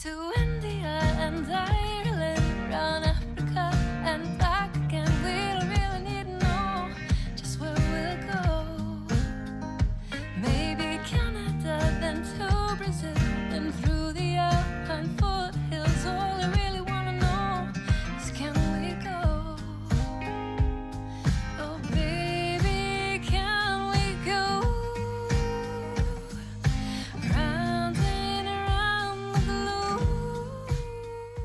to India and Ireland, round Africa and back again. We don't really need to know just where we'll go. Maybe Canada, then to Brazil, then through the Alpine foothills. All I really want to know is, can we go? Oh baby, can we go? Round and around the globe.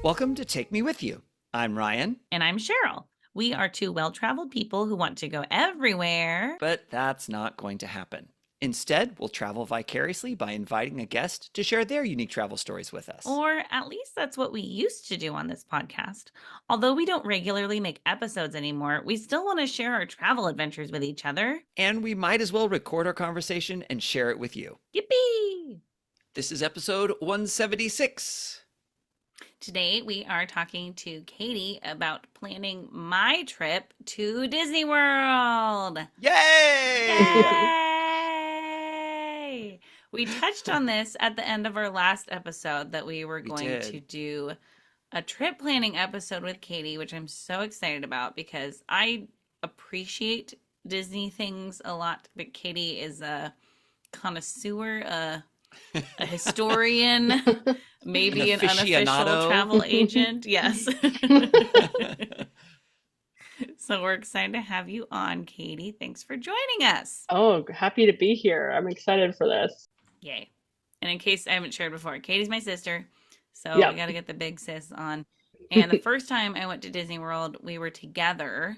Welcome to Take Me With You. I'm Ryan, And I'm Cheryl. We are two well-traveled people who want to go everywhere. but that's not going to happen. Instead, we'll travel vicariously by inviting a guest to share their unique travel stories with us. Or at least that's what we used to do on this podcast. Although we don't regularly make episodes anymore, we still want to share our travel adventures with each other. And we might as well record our conversation and share it with you. Yippee! This is episode 176. Today we are talking to Katie about planning my trip to Disney World. Yay! Yay! We touched on this at the end of our last episode that we were going did. to do a trip planning episode with Katie, which I'm so excited about because I appreciate Disney things a lot, but Katie is a connoisseur, a historian, maybe an unofficial aficionado. travel agent. Yes. So we're excited to have you on, Katie. Thanks for joining us. Oh, happy to be here. I'm excited for this. Yay. And in case I haven't shared before, Katie's my sister. So Yep. we got to get the big sis on. And the first time I went to Disney World, we were together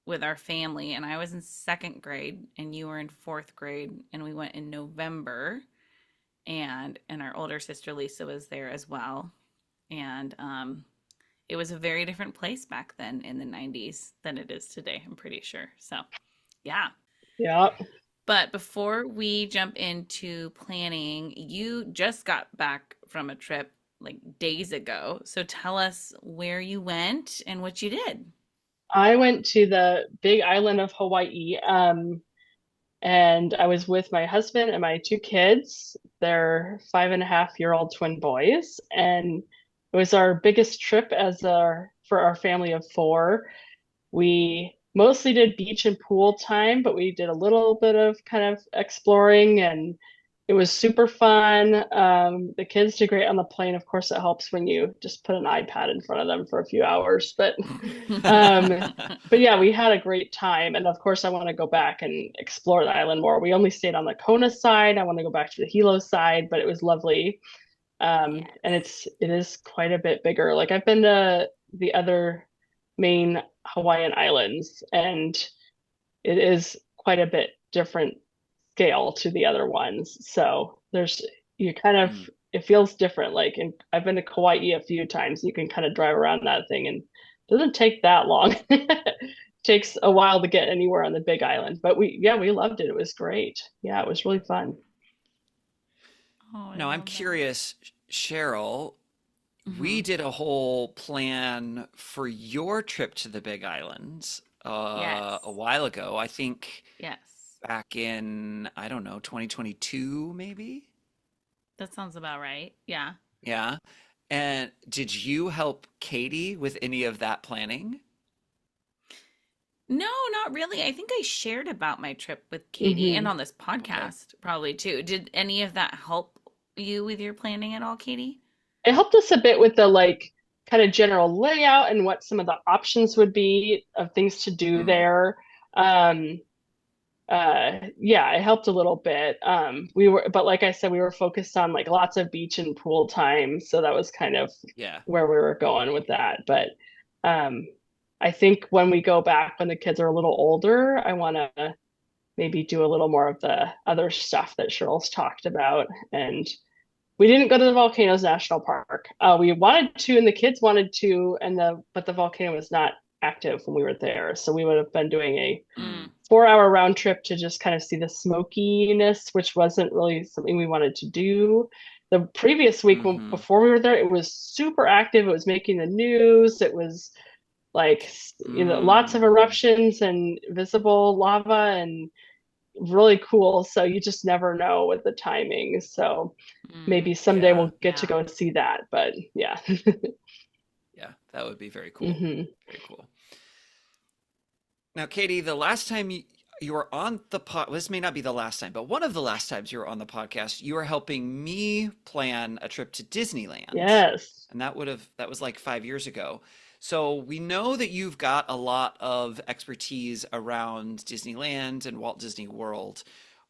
with our family. And I was in second grade and you were in fourth grade. And we went in November. And our older sister Lisa was there as well. And it was a very different place back then in the 90s than it is today, I'm pretty sure. So, yeah. Yeah. But before we jump into planning, you just got back from a trip like days ago. So tell us where you went and what you did. I went to the big island of Hawaii, and I was with my husband and my two kids. They're 5.5-year-old twin boys, and it was our biggest trip for our family of four. We mostly did beach and pool time, but we did a little bit of kind of exploring, and it was super fun. The kids did great on the plane. Of course, it helps when you just put an iPad in front of them for a few hours. But yeah, we had a great time. And of course, I want to go back and explore the island more. We only stayed on the Kona side. I want to go back to the Hilo side, but it was lovely. And it is quite a bit bigger. Like, I've been to the other main Hawaiian islands, and it is quite a bit different scale to the other ones. So it feels different. Like, I've been to Kauai a few times. You can kind of drive around that thing, and it doesn't take that long. It takes a while to get anywhere on the big island, but we loved it. It was great. Yeah, it was really fun. Oh, Now, I'm curious, Cheryl, we did a whole plan for your trip to the Big Islands Yes. a while ago. I think Yes. back in, I don't know, 2022 maybe? That sounds about right. Yeah. Yeah. And did you help Katie with any of that planning? No, not really. I think I shared about my trip with Katie and Mhm. on this podcast probably too. Did any of that help you with your planning at all, Katie? It helped us a bit with the kind of general layout and what some of the options would be of things to do there. Yeah, it helped a little bit. But like I said, we were focused on like lots of beach and pool time, so that was kind of Yeah. where we were going with that. But I think when we go back, when the kids are a little older, I want to maybe do a little more of the other stuff that Cheryl's talked about. And we didn't go to the Volcanoes National Park. We wanted to, and the kids wanted to, but the volcano was not active when we were there. So we would have been doing a 4-hour round trip to just kind of see the smokiness, which wasn't really something we wanted to do. The previous week before we were there, it was super active. It was making the news. It was like, lots of eruptions and visible lava, and really cool. So you just never know with the timing. So maybe someday Yeah. we'll get to Yeah. go see that. But yeah. Yeah. That would be very cool. Hmm. Very cool. Now, Katie, the last time you were on the pod, this may not be the last time, but one of the last times you were on the podcast, you were helping me plan a trip to Disneyland. Yes. And that was like 5 years ago. So we know that you've got a lot of expertise around Disneyland and Walt Disney World.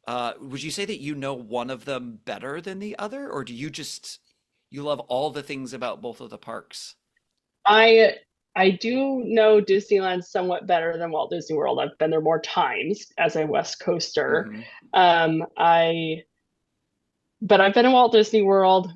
Would you say that you know one of them better than the other, or do you just you love all the things about both of the parks? I I do know Disneyland somewhat better than Walt Disney World. I've been there more times as a West Coaster. Hmm. I but I've been in Walt Disney World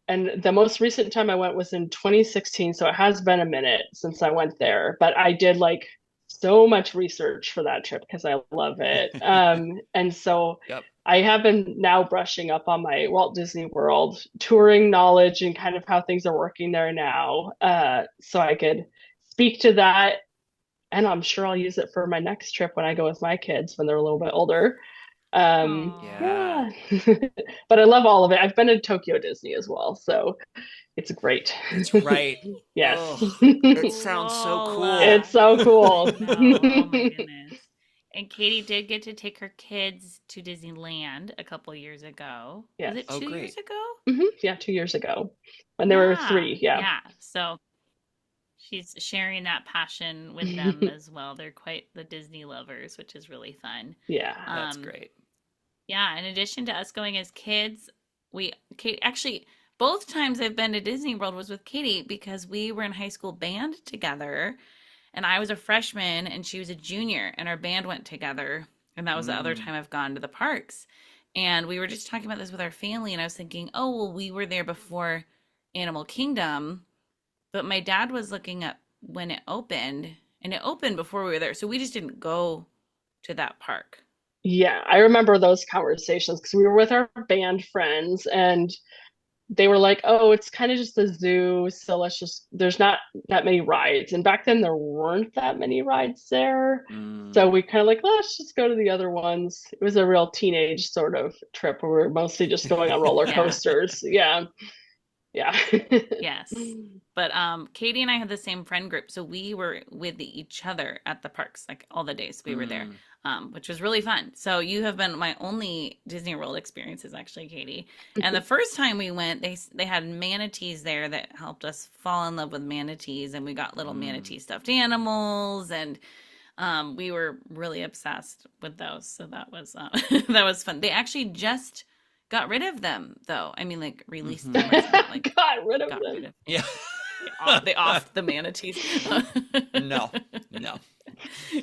and the most recent time I went was in 2016, so it has been a minute since I went there. But I did like so much research for that trip because I love it. And so Yep. I have been now brushing up on my Walt Disney World touring knowledge and kind of how things are working there now, so I could speak to that. And I'm sure I'll use it for my next trip when I go with my kids when they're a little bit older. Aw. Yeah. Yeah. But I love all of it. I've been to Tokyo Disney as well, so it's great. That's right. Yes. Oh, it sounds so Cool. cool. It's so I cool. know. Oh my goodness. And Katie did get to take her kids to Disneyland a couple years ago. Was Yes. it Oh, 2 years great. ago? Yeah, 2 years ago when they were Yeah. three. Yeah. Yeah. So she's sharing that passion with them as well. They're quite the Disney lovers, which is really fun. Yeah. That's Um, great. yeah, in addition to us going as kids, Kate, actually, both times I've been to Disney World was with Katie because we were in high school band together, and I was a freshman and she was a junior, and our band went together. And that was the other Mm. time I've gone to the parks. And we were just talking about this with our family, and I was thinking, oh, well, we were there before Animal Kingdom, but my dad was looking up when it opened, and it opened before we were there. So we just didn't go to that park. Yeah, I remember those conversations because we were with our band friends and they were like, "Oh, it's kind of just a zoo, so there's not that many rides." And back then there weren't that many rides there. So Mm. we kind of like, let's just go to the other ones. It was a real teenage sort of trip where we were mostly just going on roller Yeah. coasters. Yeah. Yeah. Yes. But Katie and I had the same friend group, so we were with each other at the parks like all the days we were there, Mm. which was really fun. So you have been my only Disney World experiences, actually, Katie. And the first time we went, they had manatees there that helped us fall in love with manatees, and we got little Mm. manatee stuffed animals, and we were really obsessed with those. So that was that was fun. They actually just got rid of them, though. I mean, like released them. Mhm. It's not like Got rid of got rid them. of Yeah. they offed the manatees. No. No.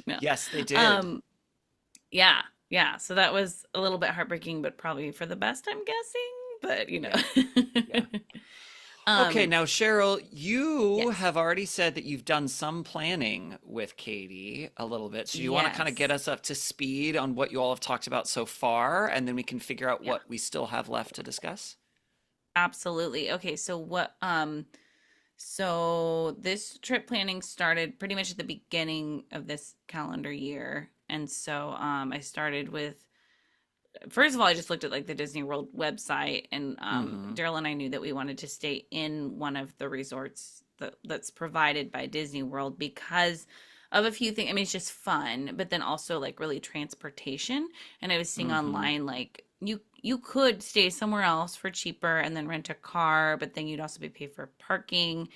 No. Yes, they did. Yeah, yeah. So that was a little bit heartbreaking, but probably for the best, I'm guessing. But Yeah. Yeah. Okay, um, now Cheryl, you yes, have already said that you've done some planning with Katie a little bit. So you want to kind of get yes, us up to speed on what you all have talked about so far, and then we can figure out yeah, what we still have left to discuss? absolutely. Okay, so so this trip planning started pretty much at the beginning of this calendar year, and so I started with first of all, I just looked at like the Disney World website, and Mm-hmm. Daryl and I knew that we wanted to stay in one of the resorts that's provided by Disney World because of a few things. I mean, it's just fun, but then also like really transportation. And I was seeing Mm-hmm. online like you could stay somewhere else for cheaper and then rent a car, but then you'd also be paid for parking.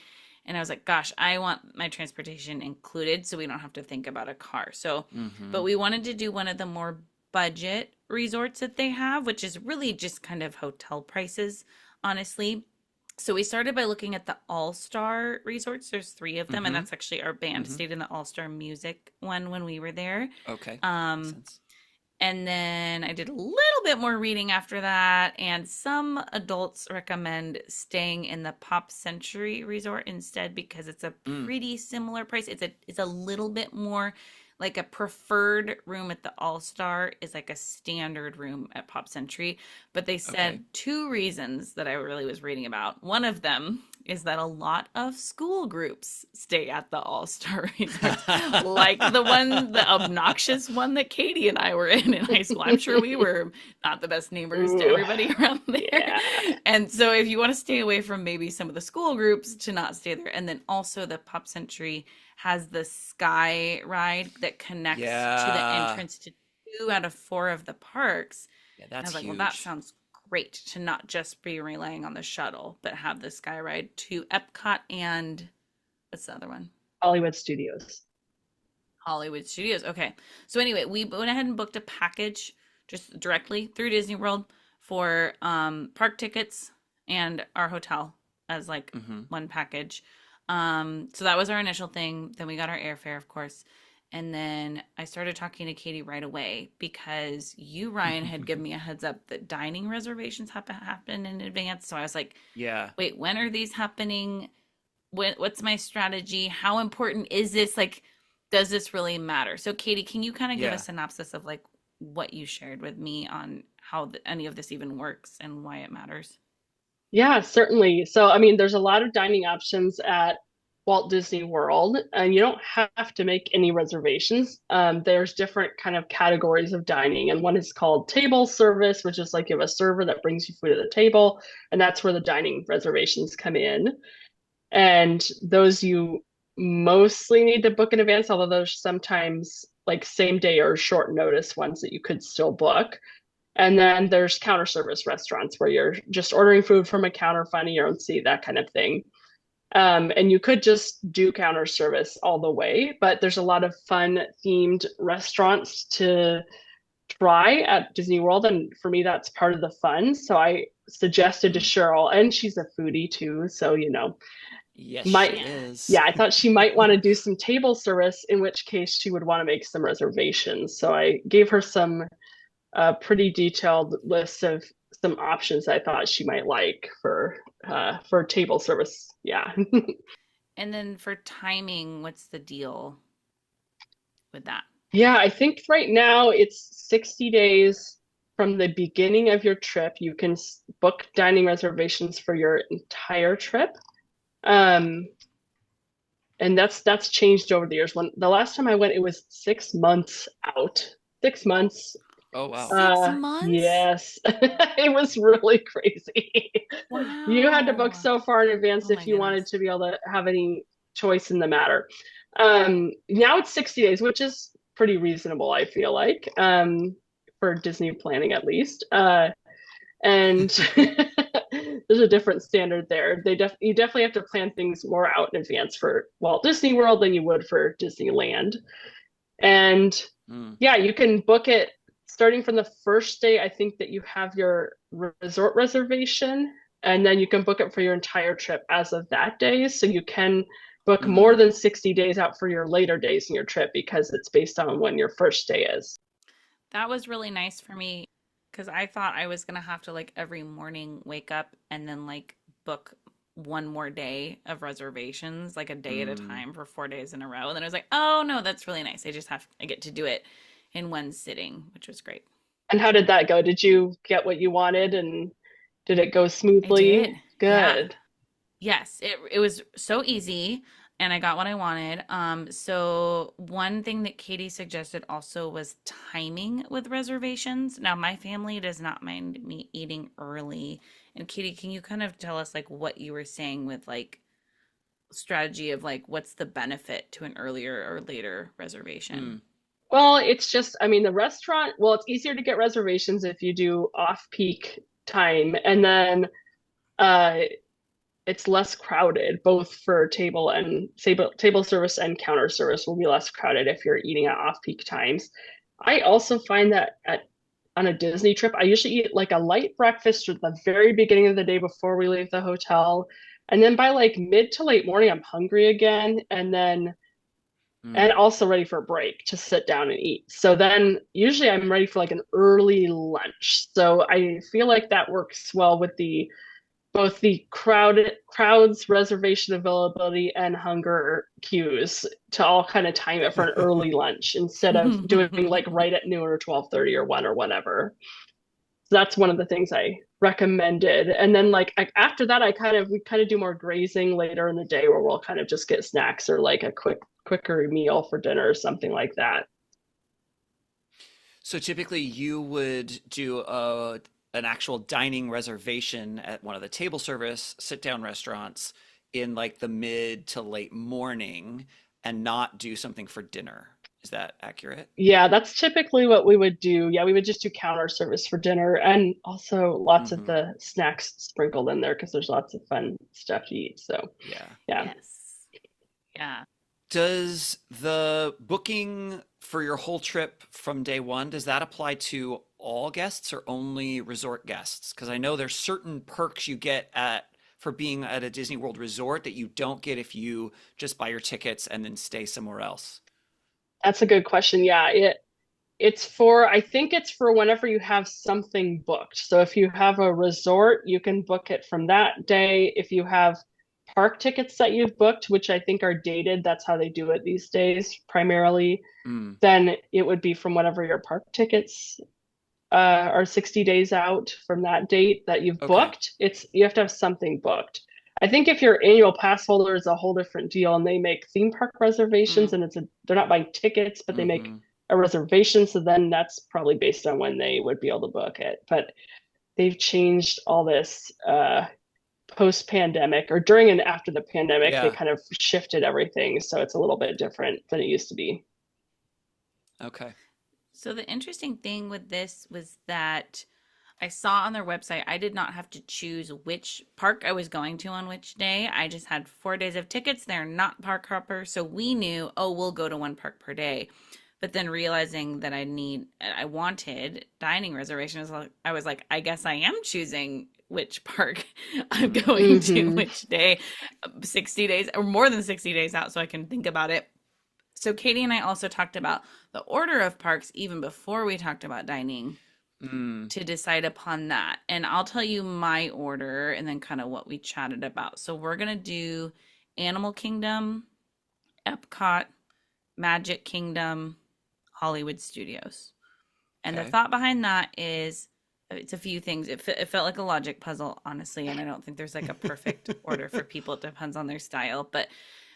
And I was like, gosh, I want my transportation included so we don't have to think about a car. So, Mm-hmm. but we wanted to do one of the more budget resorts that they have, which is really just kind of hotel prices, honestly. So we started by looking at the All Star resorts. There's three of them, and Mm-hmm. that's actually our band Mm-hmm. stayed in the All Star Music one when we were there. Okay. Makes Um, sense. and then I did a little bit more reading after that, and some adults recommend staying in the Pop Century Resort instead because it's a Mm. pretty similar price. It's a little bit more like a preferred room at the All Star is like a standard room at Pop Century, but they Okay. said two reasons that I really was reading about. One of them is that a lot of school groups stay at the All-Star Resorts, like the obnoxious one that Katie and I were in high school. I'm sure we were not the best neighbors to Ooh, everybody around there. yeah. And so if you want to stay away from maybe some of the school groups, to not stay there. And then also the Pop Century has the Sky Ride that connects to the Yeah. entrance to 2 out of 4 of the parks. Yeah, And I that's was like, well, that huge. sounds great to not just be relying on the shuttle, but have the Sky Ride to Epcot and what's the other one? Hollywood Studios. Hollywood Studios. Okay. So anyway, we went ahead and booked a package just directly through Disney World for park tickets and our hotel as like Hmm. one package. So that was our initial thing. Then we got our airfare, of course. And then I started talking to Katie right away because you, Ryan, had given me a heads up that dining reservations have to happen in advance. So I was like, Yeah. wait, when are these happening? What's my strategy? How important is this? Like, does this really matter? So, Katie, can you kind of give a Yeah. synopsis of like what you shared with me on how any of this even works and why it matters? Yeah, certainly. So, I mean, there's a lot of dining options at Walt Disney World, and you don't have to make any reservations. There's different kind of categories of dining, and one is called table service, which is like you have a server that brings you food to the table, and that's where the dining reservations come in. And those you mostly need to book in advance, although there's sometimes like same day or short notice ones that you could still book. And then there's counter service restaurants where you're just ordering food from a counter, finding your own seat, that kind of thing. And you could just do counter service all the way, but there's a lot of fun themed restaurants to try at Disney World. And for me, that's part of the fun. So I suggested to Mm. Cheryl, and she's a foodie too. So, Yes, she might, is. yeah, I thought she might want to do some table service, in which case she would want to make some reservations. So I gave her some pretty detailed list of some options I thought she might like for table service. Yeah. And then for timing, what's the deal with that? Yeah, I think right now it's 60 days from the beginning of your trip. You can book dining reservations for your entire trip. Um, and that's changed over the years. When the last time I went, it was 6 months out. 6 months. Oh, wow. 6 months? Yes, it was really crazy. You had to book Wow. so far in advance Oh my if you wanted goodness. to be able to have any choice in the matter. Now it's 60 days, which is pretty reasonable, I feel like, for Disney planning at least. And there's a different standard there. You definitely have to plan things more out in advance for Walt Disney World than you would for Disneyland. And Mm. yeah, you can book it starting from the first day, I think, that you have your resort reservation, and then you can book it for your entire trip as of that day. So you can book more Mm. than 60 days out for your later days in your trip because it's based on when your first day is. That was really nice for me because I thought I was gonna have to like every morning wake up and then like book one more day of reservations, like a day at a Mm. time for 4 days in a row. And then I was like, oh no, that's really nice. I get to do it in one sitting, which was great. And how did that go? Did you get what you wanted and did it go I smoothly? did. Yeah. Good. Yes, it was so easy and I got what I wanted. So one thing that Katie suggested also was timing with reservations. Now, my family does not mind me eating early. And Katie, can you kind of tell us like what you were saying with like strategy of like what's the benefit to an earlier or later reservation? Mm. Well, it's just, I mean, the restaurant, well, it's easier to get reservations if you do off-peak time. And then uh, it's less crowded, both for table service and counter service will be less crowded if you're eating at off-peak times. I also find that on a Disney trip, I usually eat like a light breakfast at the very beginning of the day before we leave the hotel. And then by like mid to late morning, I'm hungry again. And Mm. also ready for a break to sit down and eat. So then usually I'm ready for like an early lunch. So I feel like that works well with the both the crowds reservation availability and hunger cues to all kind of time it for an early lunch instead of doing like right at noon or 12:30 or 1 or whatever. So that's one of the things I recommended. And then like after that, we kind of do more grazing later in the day where we'll kind of just get snacks or like a quicker meal for dinner or something like that. So typically you would do an actual dining reservation at one of the table service sit down restaurants in like the mid to late morning and not do something for dinner. Is that accurate? Yeah, that's typically what we would do. Yeah, we would just do counter service for dinner and also lots of Hmm. the snacks sprinkled in there because there's lots of fun stuff to eat. So, Yeah. yeah. Yes. Yeah. Does the booking for your whole trip from day one, does that apply to all guests or only resort guests? Because I know there's certain perks you get at for being at a Disney World resort that you don't get if you just buy your tickets and then stay somewhere else. That's a good question. Yeah, it's for, I think it's for whenever you have something booked. So if you have a resort, you can book it from that day. If you have park tickets that you've booked, which I think are dated, that's how they do it these days primarily, Mm, then it would be from whatever your park tickets are 60 days out from that date that you've okay. booked. It's you have to have something booked. I think if your annual pass holder is a whole different deal and they make theme park reservations Mm. and they're not buying tickets, but they make Hmm. a reservation. So then that's probably based on when they would be able to book it. But they've changed all this post pandemic or during and after the pandemic. They Yeah. kind of shifted everything. So it's a little bit different than it used to be. Okay. So the interesting thing with this was that I saw on their website I did not have to choose which park I was going to on which day. I just had 4 days of tickets. They're not park hoppers, so we knew, oh, we'll go to one park per day. But then realizing that I wanted dining reservations, I was like, I guess I am choosing which park I'm Mm, going to Hmm. which day, 60 days or more than 60 days out so I can think about it. So Katie and I also talked about the order of parks even before we talked about dining mm, to decide upon that. And I'll tell you my order and then kind of what we chatted about. So we're going to do Animal Kingdom, Epcot, Magic Kingdom, Hollywood Studios. And the okay. thought behind that is it's a few things. It felt like a logic puzzle, honestly. And I don't think there's like a perfect order for people. It depends on their style. But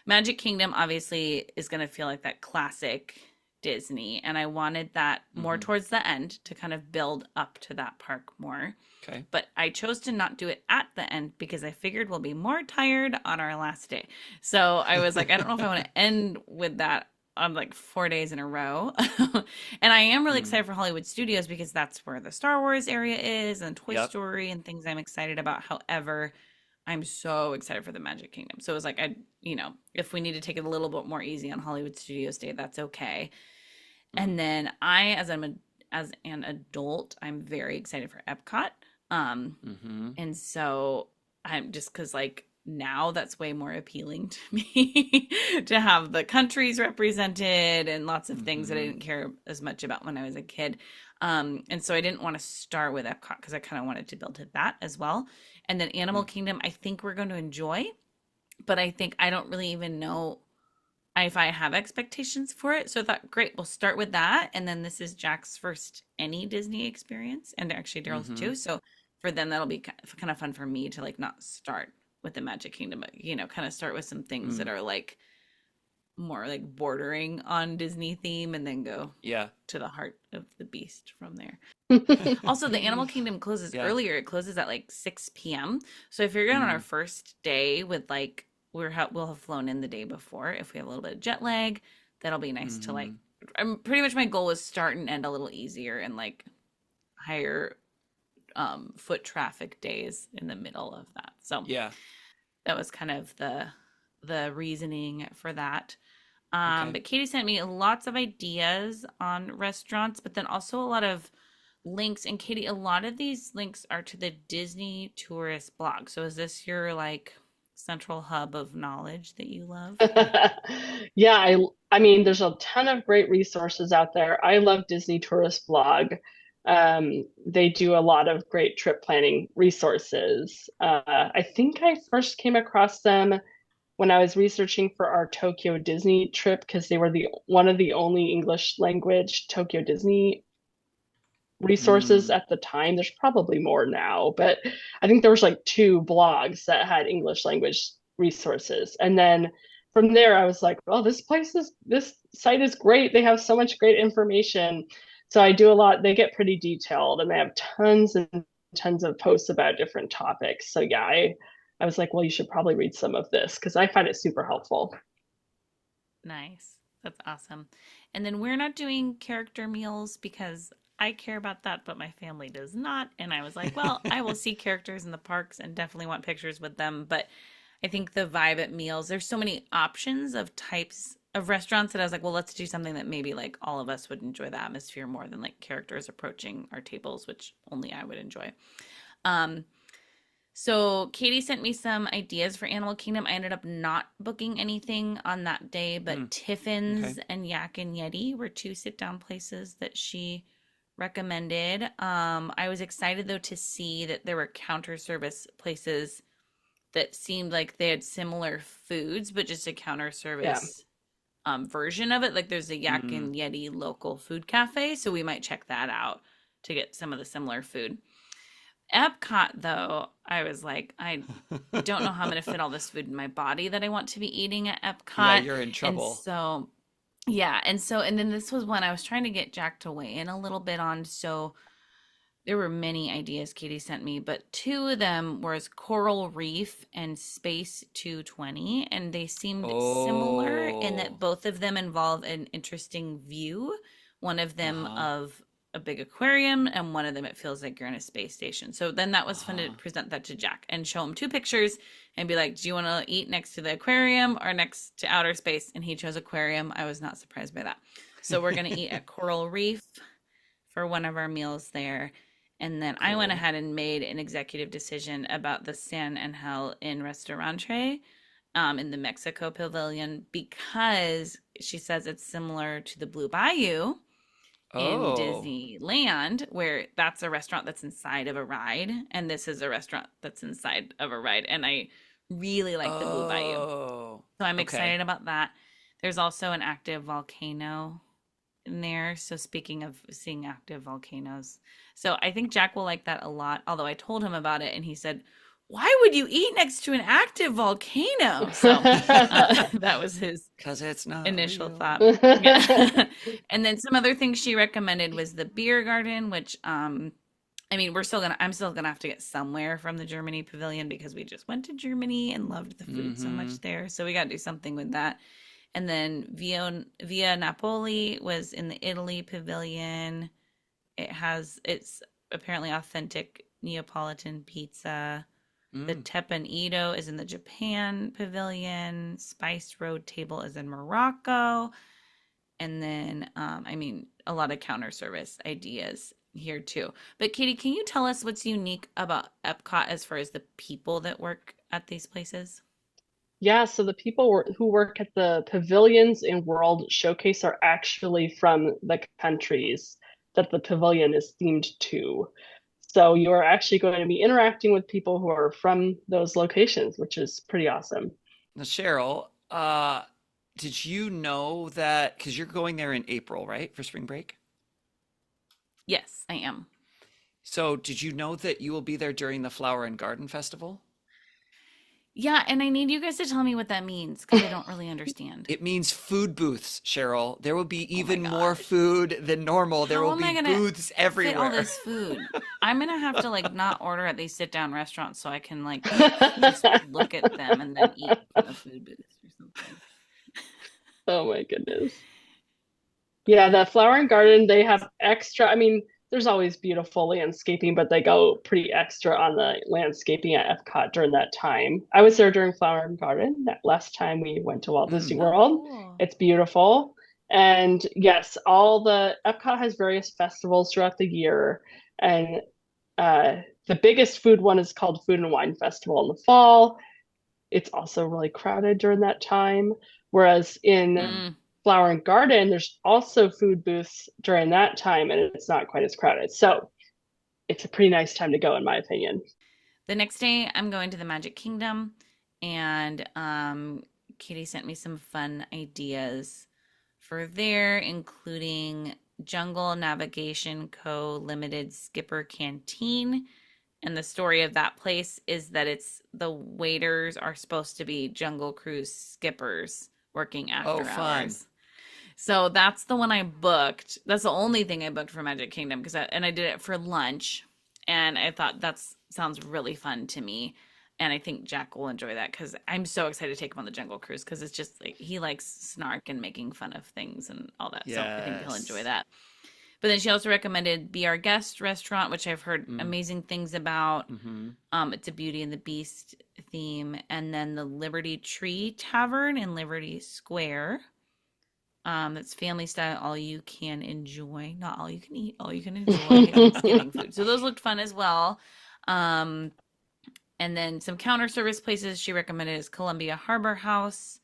Magic Kingdom obviously is going to feel like that classic Disney. And I wanted that more Hmm. towards the end to kind of build up to that park more. Okay. But I chose to not do it at the end because I figured we'll be more tired on our last day. So I was like, I don't know if I want to end with that on like 4 days in a row. And I am really Mm, excited for Hollywood Studios because that's where the Star Wars area is and Toy yep. Story and things I'm excited about. However, I'm so excited for the Magic Kingdom. So it was like, if we need to take it a little bit more easy on Hollywood Studios Day, that's okay. Mm, And then as an adult, I'm very excited for Epcot. hmm. And so I'm just because like now that's way more appealing to me to have the countries represented and lots of things that I Hmm. didn't care as much about when I was a kid. And so I didn't want to start with Epcot because I kind of wanted to build to that as well. And then Animal Mm, Kingdom, I think we're going to enjoy, but I think I don't really even know if I have expectations for it. So I thought, great, we'll start with that. And then this is Jack's first any Disney experience, and actually Daryl's hmm. too. So for them, that'll be kind of fun for me to like not start with the Magic Kingdom, but kind of start with some things that Mm, are like more like bordering on Disney theme, and then go yeah. to the heart of the beast from there. Also, the Animal Kingdom closes Yeah. earlier. It closes at like 6 p.m. So if you're going on our Mm, first day with like we'll have flown in the day before. If we have a little bit of jet lag, that'll be nice to like. hmm. I'm pretty much my goal was start and end a little easier and like higher foot traffic days in the middle of that. So Yeah. that was kind of the reasoning for that. Okay. But Katie sent me lots of ideas on restaurants, but then also a lot of links. And Katie, a lot of these links are to the Disney tourist blog. So is this your like central hub of knowledge that you love? Yeah, I mean, there's a ton of great resources out there. I love Disney Tourist Blog. They do a lot of great trip planning resources. I think I first came across them when I was researching for our Tokyo Disney trip because they were the one of the only English language Tokyo Disney resources Mm, at the time. There's probably more now, but I think there was like two blogs that had English language resources. And then from there, I was like, oh, this site is great. They have so much great information. So I do a lot. They get pretty detailed and they have tons and tons of posts about different topics. So yeah, I was like, well, you should probably read some of this because I find it super helpful. Nice. That's awesome. And then we're not doing character meals because I care about that, but my family does not. And I was like, well, I will see characters in the parks and definitely want pictures with them. But I think the vibe at meals, there's so many options of types of restaurants that I was like, well, let's do something that maybe like all of us would enjoy the atmosphere more than like characters approaching our tables, which only I would enjoy. Um, so Katie sent me some ideas for Animal Kingdom. I ended up not booking anything on that day, but mm, okay. Tiffin's and Yak and Yeti were two sit down places that she recommended. I was excited though to see that there were counter service places that seemed like they had similar foods, but just a counter Yeah. service version of it. Like there's a Yak Mm. and Yeti local food cafe, so we might check that out to get some of the similar food. Epcot, though, I was like, I don't know how I'm going to fit all this food in my body that I want to be eating at Yeah, Epcot. you're in And trouble. so, yeah. And then this was one I was trying to get Jack to weigh in a little bit on. So there were many ideas Katie sent me, but two of them was Coral Reef and Space 220. And they seemed similar in that Oh, both of them involve an interesting view. One of them uh-huh, of a big aquarium, and one of them it feels like you're in a space station. So then that was fun to uh-huh. present that to Jack and show him two pictures and be like, do you want to eat next to the aquarium or next to outer space? And he chose aquarium. I was not surprised by that. So we're going to eat at Coral Reef for one of our meals there. And then I went Cool. ahead and made an executive decision about the San Angel in Restaurante in the Mexico Pavilion because she says it's similar to the Blue Bayou in Oh, Disneyland, where that's a restaurant that's inside of a ride, and this is a restaurant that's inside of a ride. And I really like the Blue Bayou. oh, So I'm okay. excited about that. There's also an active volcano in there. So speaking of seeing active volcanoes, so I think Jack will like that a lot. Although I told him about it and he said, "Why would you eat next to an active volcano?" So that was his Because it's not initial real. thought. Yeah. And then some other things she recommended was the beer garden, which I mean, I'm still gonna have to get somewhere from the Germany pavilion because we just went to Germany and loved the food so Mm-hmm. much there. So we got to do something with that. And then Via Napoli was in the Italy pavilion. It's apparently authentic Neapolitan pizza. The Mm. Teppanyaki is in the Japan pavilion. Spice Road Table is in Morocco. And then, I mean, a lot of counter service ideas here too. But Katie, can you tell us what's unique about Epcot as far as the people that work at these places? Yeah, so the who work at the pavilions in World Showcase are actually from the countries that the pavilion is themed to. So you are actually going to be interacting with people who are from those locations, which is pretty awesome. Now, Cheryl, did you know that? Because you're going there in April, right, for spring break? Yes, I am. So, did you know that you will be there during the Flower and Garden Festival? Yeah, and I need you guys to tell me what that means because I don't really understand. It means food booths, Cheryl. There will be Oh my even more gosh. food than normal. There How will am be I gonna booths fit all everywhere. this food? I'm gonna have to like not order at these sit down restaurants so I can like just look at them and then eat from the food booths or something. Oh my goodness. Yeah, the flower and garden, they have extra. I mean, there's always beautiful landscaping, but they go pretty extra on the landscaping at Epcot during that time. I was there during flower and garden that last time we went to Walt Disney Mm. Oh, World. cool. It's beautiful. And yes, all the Epcot has various festivals throughout the year. And the biggest food one is called Food and Wine Festival in the fall. It's also really crowded during that time. Whereas in Mm. Flower and Garden, there's also food booths during that time and it's not quite as crowded. So it's a pretty nice time to go, in my opinion. The next day, I'm going to the Magic Kingdom, and Katie sent me some fun ideas for there, including Jungle Navigation Co. Limited Skipper Canteen. And the story of that place is that it's the waiters are supposed to be Jungle Cruise skippers working Oh, after fun. hours. So that's the one I booked. That's the only thing I booked for Magic Kingdom and I did it for lunch, and I thought that sounds really fun to me, and I think Jack will enjoy that because I'm so excited to take him on the Jungle Cruise because it's just like he likes snark and making fun of things and all that. So I think he'll enjoy Yes. that. But then she also recommended Be Our Guest restaurant, which I've heard Mm. amazing things about. Mm-hmm. It's a Beauty and the Beast theme, and then the Liberty Tree Tavern in Liberty Square. That's family style, all you can enjoy, not all you can eat, all you can enjoy Thanksgiving food. So those looked fun as well. Um, and then some counter service places she recommended is Columbia Harbor House,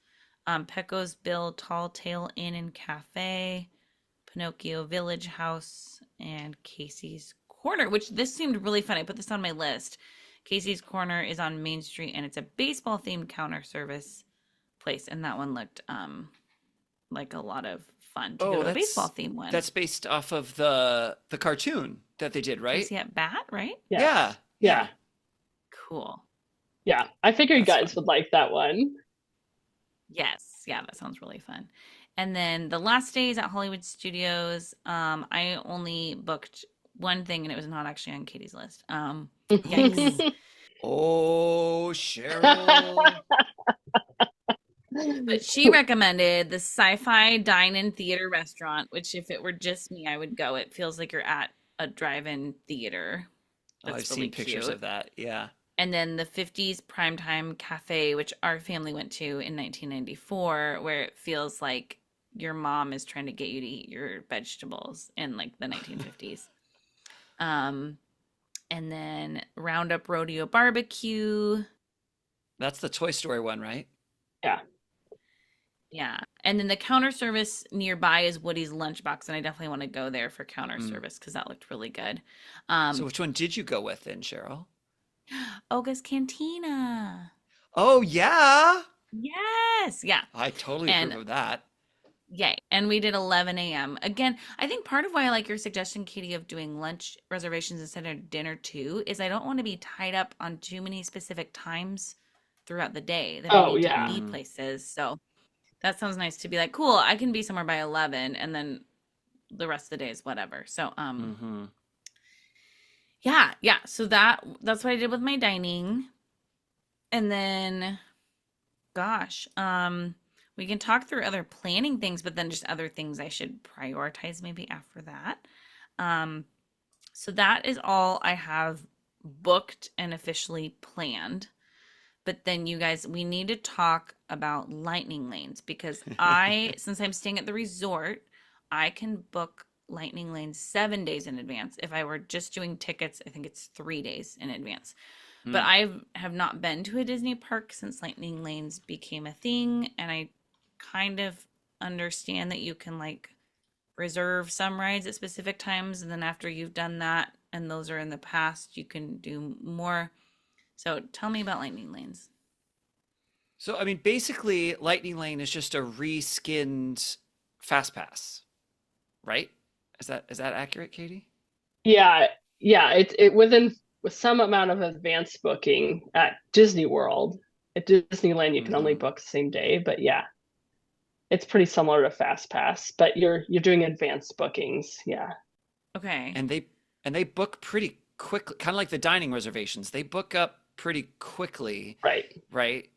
Pecos Bill Tall Tale Inn and Cafe, Pinocchio Village House, and Casey's Corner, which this seemed really fun. I put this on my list. Casey's Corner is on Main Street, and it's a baseball themed counter service place, and that one looked like a lot of fun to go Oh, to the baseball theme one. that's based off of the cartoon that they did, right? Casey at Bat, right? Yes. Yeah. Yeah. Cool. Yeah. I figured you That's guys fun. would like that one. Yes. Yeah, that sounds really fun. And then the last days at Hollywood Studios, I only booked one thing and it was not actually on Katie's list. Yikes. Oh, Cheryl. But she recommended the Sci-Fi Dine-In Theater Restaurant, which if it were just me, I would go. It feels like you're at a drive-in theater. Oh, I've That's really seen pictures cute. of that. Yeah. And then the 50s Primetime Cafe, which our family went to in 1994, where it feels like your mom is trying to get you to eat your vegetables in like the 1950s. Um, and then Roundup Rodeo Barbecue. That's the Toy Story one, right? Yeah. Yeah. And then the counter service nearby is Woody's Lunchbox. And I definitely want to go there for counter Mm. service because that looked really good. So which one did you go with then, Cheryl? Oga's Cantina. Oh, yeah. Yes. Yeah. I totally And approve of that. yay. And we did 11 a.m. Again, I think part of why I like your suggestion, Katie, of doing lunch reservations instead of dinner too, is I don't want to be tied up on too many specific times throughout the day that I Oh, need to yeah. be Mm. places. So that sounds nice to be like, cool, I can be somewhere by 11 and then the rest of the day is whatever. So, Mm-hmm. yeah. So that's what I did with my dining. And then, gosh, we can talk through other planning things, but then just other things I should prioritize maybe after that. So that is all I have booked and officially planned. But then you guys, we need to talk about lightning lanes because since I'm staying at the resort, I can book lightning lanes 7 days in advance. If I were just doing tickets, I think it's 3 days in advance. But Mm. I have not been to a Disney park since lightning lanes became a thing, and I kind of understand that you can like reserve some rides at specific times, and then after you've done that and those are in the past, you can do more. So tell me about lightning lanes. So, I mean, basically, Lightning Lane is just a reskinned Fast Pass, right? Is that accurate, Katie? Yeah. Yeah. It within with some amount of advanced booking at Disney World. At Disneyland, you can only Mm-hmm. book the same day, but yeah, it's pretty similar to Fast Pass, but you're doing advanced bookings. Yeah. Okay. And they book pretty quickly, kind of like the dining reservations. They book up pretty quickly, Right. right?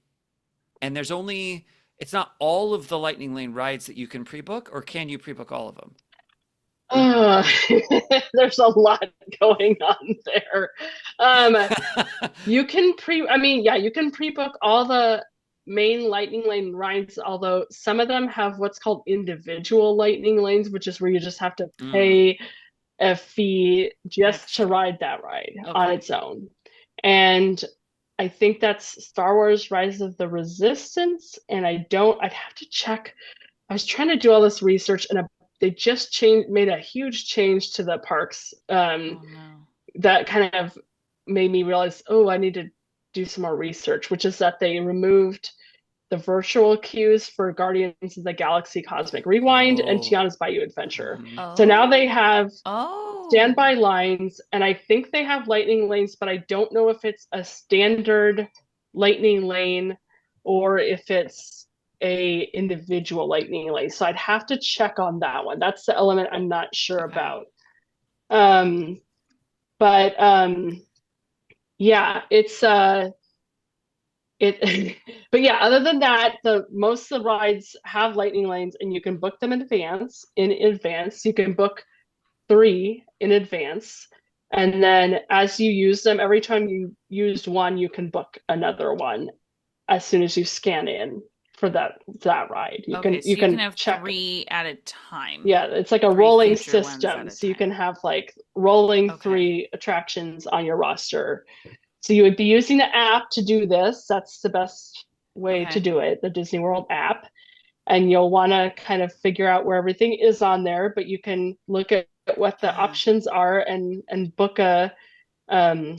And it's not all of the Lightning Lane rides that you can pre-book, or can you pre-book all of them? Uh, there's a lot going on there. Um, you can you can pre-book all the main Lightning Lane rides, although some of them have what's called individual Lightning Lanes, which is where you just have to Mm. pay a fee just to Extra. ride that ride on Okay. its own. And I think that's Star Wars Rise of the Resistance, and I'd have to check. I was trying to do all this research, and they just made a huge change to the parks Oh no. that kind of made me realize, oh, I need to do some more research, which is that they removed the virtual queues for Guardians of the Galaxy Cosmic Rewind and Oh. Tiana's Bayou Adventure. Mhm. So now they Oh. have Oh. standby lines, and I think they have lightning lanes, but I don't know if it's a standard lightning lane or if it's a individual lightning lane. So I'd have to check on that one. That's the element I'm not sure Okay. about. Um, but yeah, it's it but yeah, other than that, the most of the rides have lightning lanes and you can book them in advance. You can book 3 in advance. And then as you use them, every time you used one, you can book another one as soon as you scan in for that ride. You Okay, can so you you can can have check. 3 at a time. Yeah, it's like a 3 rolling future ones at system. a So you can time. have like rolling Okay. 3 attractions on your roster. So you would be using the app to do this. That's the best way to Okay. do it, the Disney World app. And you'll want to kind of figure out where everything is on there, but you can look at what the Yeah. options are and book um,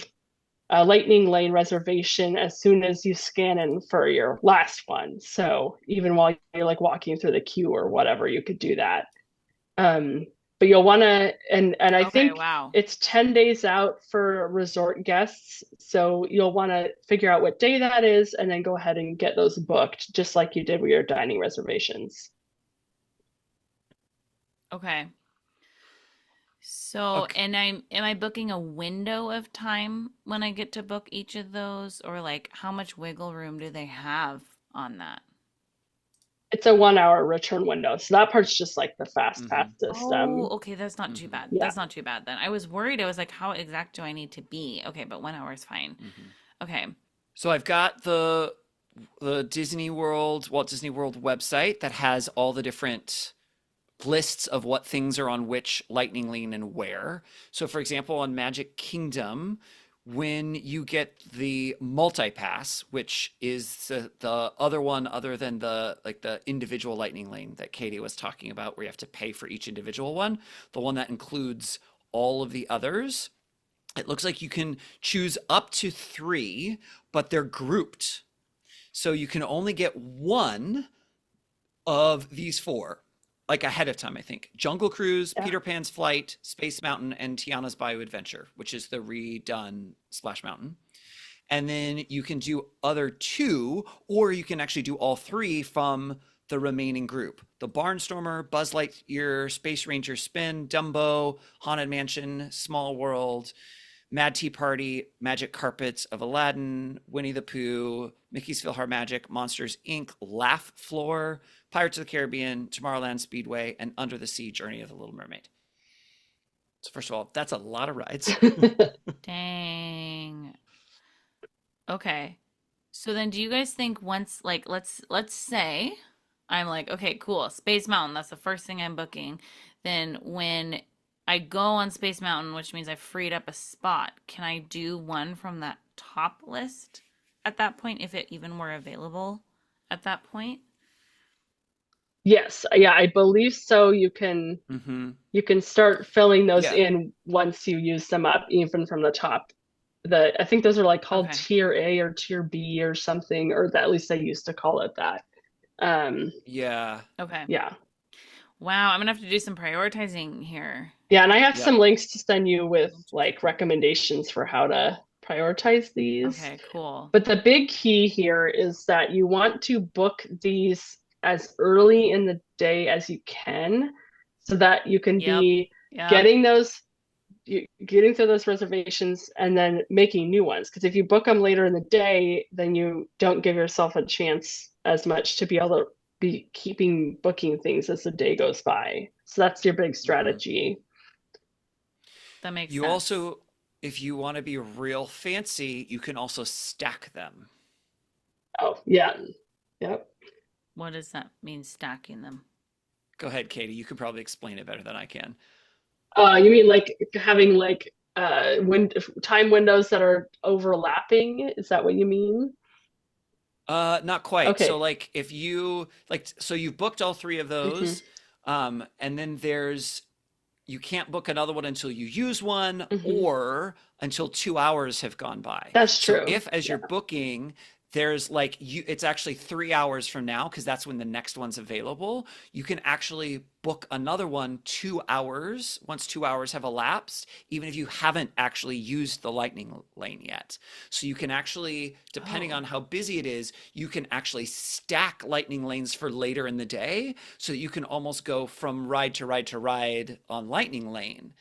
a lightning lane reservation as soon as you scan in for your last one. So even while you're like walking through the queue or whatever, you could do that. Um, but you'll want to, and I Okay, think wow. it's 10 days out for resort guests. So you'll want to figure out what day that is and then go ahead and get those booked, just like you did with your dining reservations. Okay. So, Okay. and am I booking a window of time when I get to book each of those, or like how much wiggle room do they have on that? It's a 1 hour return window. So that part's just like the fast pass Mhm. Oh, system. okay, that's not too Mhm. bad. Yeah. That's not too bad then. I was worried. I was like, how exact do I need to be? Okay, but 1 hour is fine. Mhm. Okay. So I've got the Disney World, Walt Disney World website that has all the different lists of what things are on which lightning lane and where. So for example, on Magic Kingdom, when you get the multi-pass, which is the other one other than the like the individual lightning lane that Katie was talking about, where you have to pay for each individual one, the one that includes all of the others, it looks like you can choose up to 3, but they're grouped. So you can only get one of these 4, like ahead of time, I think. Jungle Cruise, Yeah. Peter Pan's Flight, Space Mountain, and Tiana's Bayou Adventure, which is the redone Splash Mountain. And then you can do other 2, or you can actually do all 3 from the remaining group. The Barnstormer, Buzz Lightyear, Space Ranger Spin, Dumbo, Haunted Mansion, Small World, Mad Tea Party, Magic Carpets of Aladdin, Winnie the Pooh, Mickey's PhilharMagic, Monsters Inc., Laugh Floor, Pirates of the Caribbean, Tomorrowland Speedway, and Under the Sea Journey of the Little Mermaid. So first of all, that's a lot of rides. Dang. Okay. So then do you guys think once like let's say I'm like, okay, cool, Space Mountain, that's the first thing I'm booking. Then when I go on Space Mountain, which means I freed up a spot, can I do one from that top list at that point if it even were available at that point? Yes, yeah, I believe so. Mm-hmm. You can start filling those Yeah. in once you use them up, even from the top. I think those are like called Okay. tier A or tier B or something, or at least they used to call it that. Um, Yeah. Okay. yeah. Wow, I'm gonna have to do some prioritizing here. Yeah, and I have Yep. some links to send you with like recommendations for how to prioritize these. Okay, cool. But the big key here is that you want to book these as early in the day as you can so that you can Yep. be Yep. getting those getting through those reservations and then making new ones. Because if you book them later in the day, then you don't give yourself a chance as much to be able to be keeping booking things as the day goes by. So that's your big Mm-hmm. strategy. That makes You sense. also, if you want to be real fancy, you can also stack them. Oh, yeah. Yep. What does that mean, stacking them? Go ahead, Katie. You could probably explain it better than I can. You mean like having like time windows that are overlapping? Is that what you mean? Not quite. So Okay. like if you like so you've booked all 3 of Hmm. those, and then there's you can't book another one until you use one Hmm. or until 2 hours have gone by. That's So true. if as Yeah. you're booking, there's like it's actually 3 hours from now because that's when the next one's available. You can actually book another one 2 hours once 2 hours have elapsed, even if you haven't actually used the lightning lane yet. So you can actually, depending Oh, on how busy it is, you can actually stack lightning lanes for later in the day so that you can almost go from ride to ride to ride on lightning lane.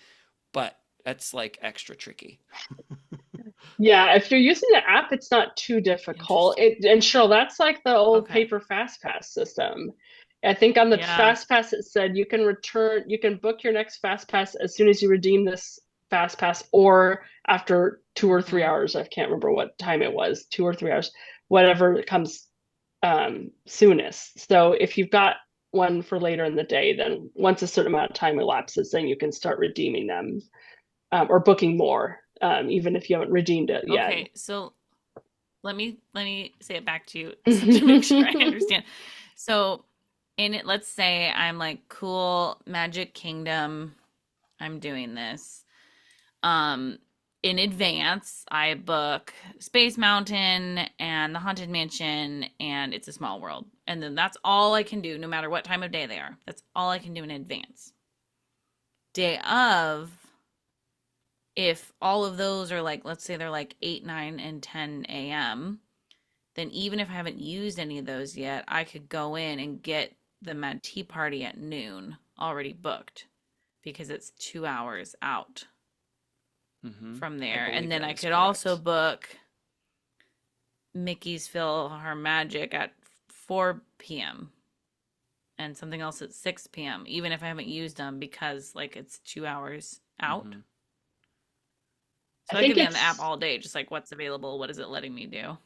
But that's like extra tricky. Yeah, if you're using the app, it's not too difficult. interesting. And Cheryl, that's like the old Okay. paper fast pass system. I think on the Yeah. fast pass it said you can book your next fast pass as soon as you redeem this fast pass or after 2 or 3 hours. I can't remember what time it was, 2 or 3 hours, whatever comes soonest. So if you've got one for later in the day, then once a certain amount of time elapses, then you can start redeeming them or booking more, even if you haven't redeemed it yet. Okay. So let me say it back to you to make sure I understand. So in it, let's say I'm like, cool, Magic Kingdom, I'm doing this. Um, in advance, I book Space Mountain and the Haunted Mansion, and It's a Small World. And then that's all I can do, no matter what time of day they are. That's all I can do in advance. Day of, if all of those are like, let's say they're like 8, 9, and 10 a.m., then even if I haven't used any of those yet, I could go in and get the Mad Tea Party at noon already booked because it's 2 hours out from I there. And believe then that I is could also correct. book Mickey's PhilharMagic at 4 p.m. and something else at 6 p.m., even if I haven't used them because like it's 2 hours out. Hmm. So I I could think be on the app it's all day, just like what's available, what is it letting me do?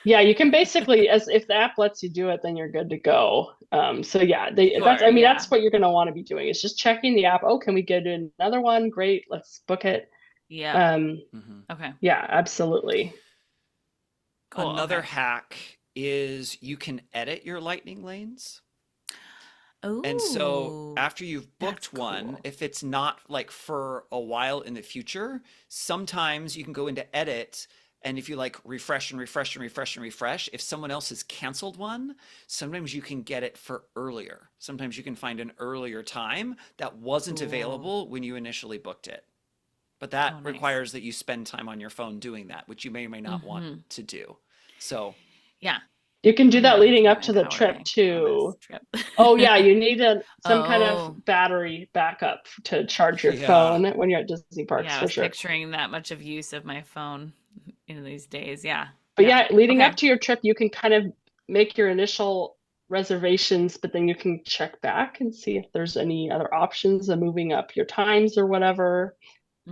yeah, you can basically as if the app lets you do it, then you're good to go. So yeah, that's Sure, I mean yeah. that's what you're gonna want to be doing is just checking the app. Oh, can we get another one? Great, let's book it. Yep. Um, Hmm. Okay. yeah, absolutely. Cool. Another Okay. hack is you can edit your lightning lanes. And so Oh, after you've that's booked one, cool. if it's not like for a while in the future, sometimes you can go into edit, and if you like refresh and refresh and refresh and refresh, if someone else has canceled one, sometimes you can get it for earlier. Sometimes you can find an earlier time that wasn't Cool. available when you initially booked it. But Oh, that nice. requires that you spend time on your phone doing that, which you may or may not want Mm-hmm. to do. So, Yeah, You can do I'm that gonna have to leading bring up my to the power trip bank on too. this trip. Oh yeah, you need some kind of Oh, battery backup to charge your yeah. phone when you're at Disney parks yeah, I for was sure. picturing that much of use of my phone in these days. Yeah, But yeah. yeah, leading Okay. up to your trip, you can kind of make your initial reservations, but then you can check back and see if there's any other options of moving up your times or whatever.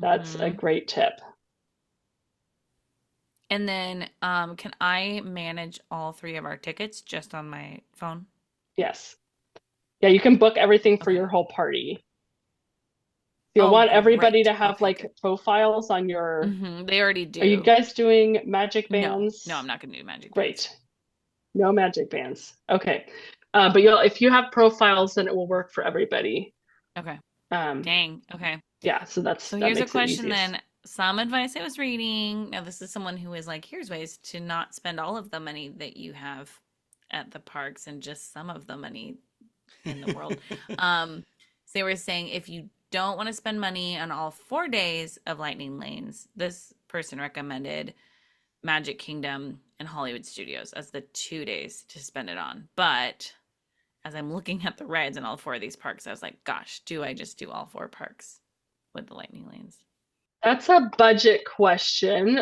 That's a Mm-hmm. great tip. And then, can I manage all three of our tickets just on my phone? Yes. Yeah, you can book everything for Okay. your whole party. You'll Oh, want everybody great. to have Okay, like good. profiles on your. Mm-hmm. They already Are you do. guys doing magic No, no, I'm bands? not gonna do magic bands. Great. No magic bands. Okay. But you'll if you have profiles, then it will work for everybody. Okay. Um, Dang. Okay. yeah, so So that here's a makes it question easiest. then. Some advice I was reading. Now, this is someone who is like, here's ways to not spend all of the money that you have at the parks and just some of the money in the world. So they were saying if you don't want to spend money on all 4 days of Lightning Lanes, this person recommended Magic Kingdom and Hollywood Studios as the 2 days to spend it on. But as I'm looking at the rides in all four of these parks, I was like, gosh, do I just do all four parks with the Lightning Lanes? That's a budget question,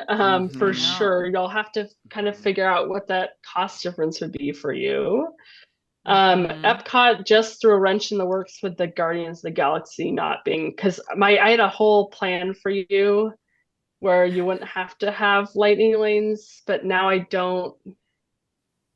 for I Hmm. sure. know. You'll have to kind of Hmm. figure out what that cost difference would be for you. Mm-hmm. Epcot just threw a wrench in the works with the Guardians of the Galaxy not being because my I had a whole plan for you where you wouldn't have to have lightning lanes, but now I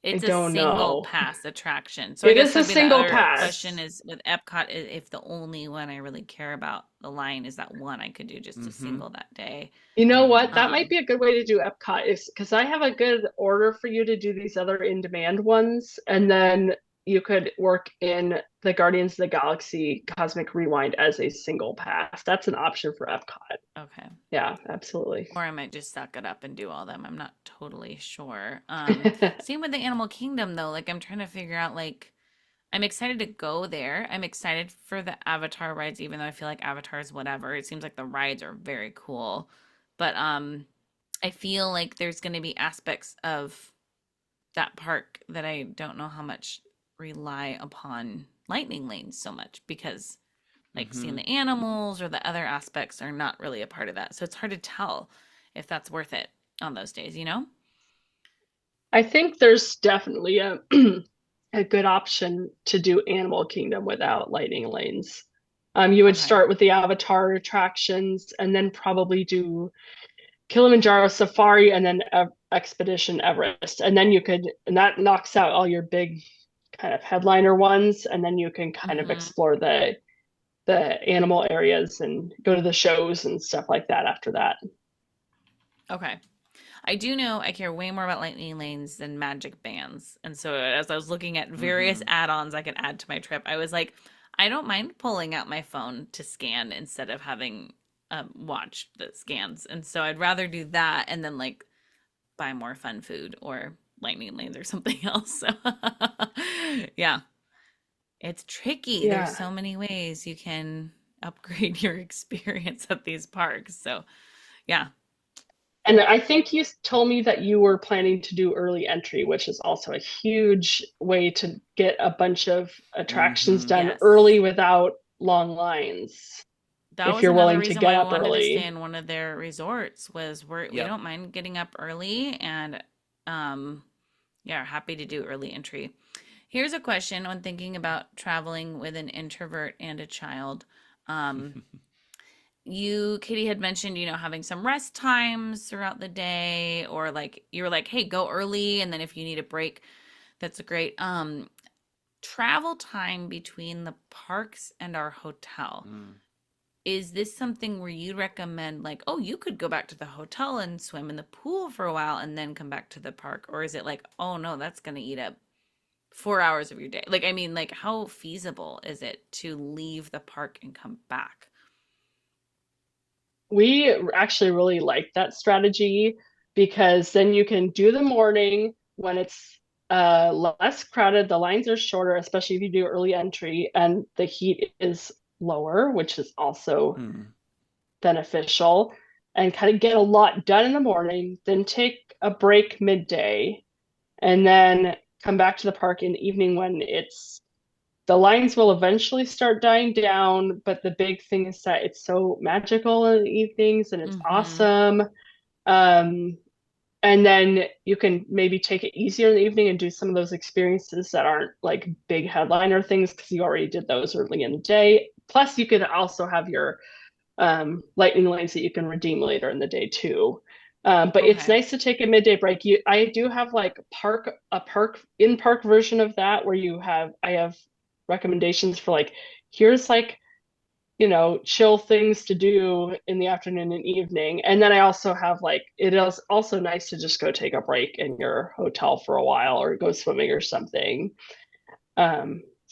It's a don't single know. pass attraction. So I It guess is a that'd be the single other question pass. is with Epcot, if the only one I really care about the line is that one I could do just a Hmm. single that day. You know what? Hmm. That might Um, be a good way to do Epcot is because I have a good order for you to do these other in-demand ones, and then you could work in the Guardians of the Galaxy Cosmic Rewind as a single pass. That's an option for Epcot. Okay. Yeah, absolutely. Or I might just suck it up and do all them. I'm not totally sure. Same with the Animal Kingdom though. Like I'm trying to figure out like I'm excited to go there. I'm excited for the Avatar rides, even though I feel like Avatar is whatever. It seems like the rides are very cool. But I feel like there's gonna be aspects of that park that I don't know how much rely upon lightning lanes so much because like seeing Hmm. the animals or the other aspects are not really a part of that. So it's hard to tell if that's worth it on those days, you know? I think there's definitely a a good option to do Animal Kingdom without lightning lanes. You would Okay. start with the Avatar attractions and then probably do Kilimanjaro Safari and then Expedition Everest. And then and that knocks out all your big kind of headliner ones. And then you can kind of Hmm. explore the animal areas and go to the shows and stuff like that after that. Okay. I do know I care way more about lightning lanes than magic bands. And so as I was looking at various Hmm. add-ons I could add to my trip, I was like, I don't mind pulling out my phone to scan instead of having watch the scans. And so I'd rather do that and then like buy more fun food or lightning lanes or something else. So yeah, it's tricky. There's Yeah. so many ways you can upgrade your experience at these parks. So yeah. And I think you told me that you were planning to do early entry, which is also a huge way to get a bunch of attractions Hmm. done Yes. early without long lines, That if was you're another willing to reason get why I up wanted to stay early. in one of their resorts was we Yep. don't mind getting up early and um yeah, happy to do early entry. Here's a question when thinking about traveling with an introvert and a child. Um, Katie had mentioned, having some rest times throughout the day, or like you were like, hey, go early, and then if you need a break, that's a great. Travel time between the parks and our hotel. Mm. Is this something where you recommend, like, oh, you could go back to the hotel and swim in the pool for a while and then come back to the park? Or is it like, oh no, that's going to eat up 4 hours of your day? Like, I mean, like, how feasible is it to leave the park and come back? We actually really like that strategy because then you can do the morning when it's less crowded, the lines are shorter, especially if you do early entry, and the heat is lower, which is also Mm. beneficial, and kind of get a lot done in the morning, then take a break midday, and then come back to the park in the evening when the lines will eventually start dying down, but the big thing is that it's so magical in the evenings and it's Mm-hmm. awesome. Um, and then you can maybe take it easier in the evening and do some of those experiences that aren't like big headliner things because you already did those early in the day. Plus, you could also have your lightning lanes that you can redeem later in the day too. But it's Okay. nice to take a midday break. I do have like a park in park version of that where I have recommendations for like here's like chill things to do in the afternoon and evening. And then I also have like it is also nice to just go take a break in your hotel for a while or go swimming or something.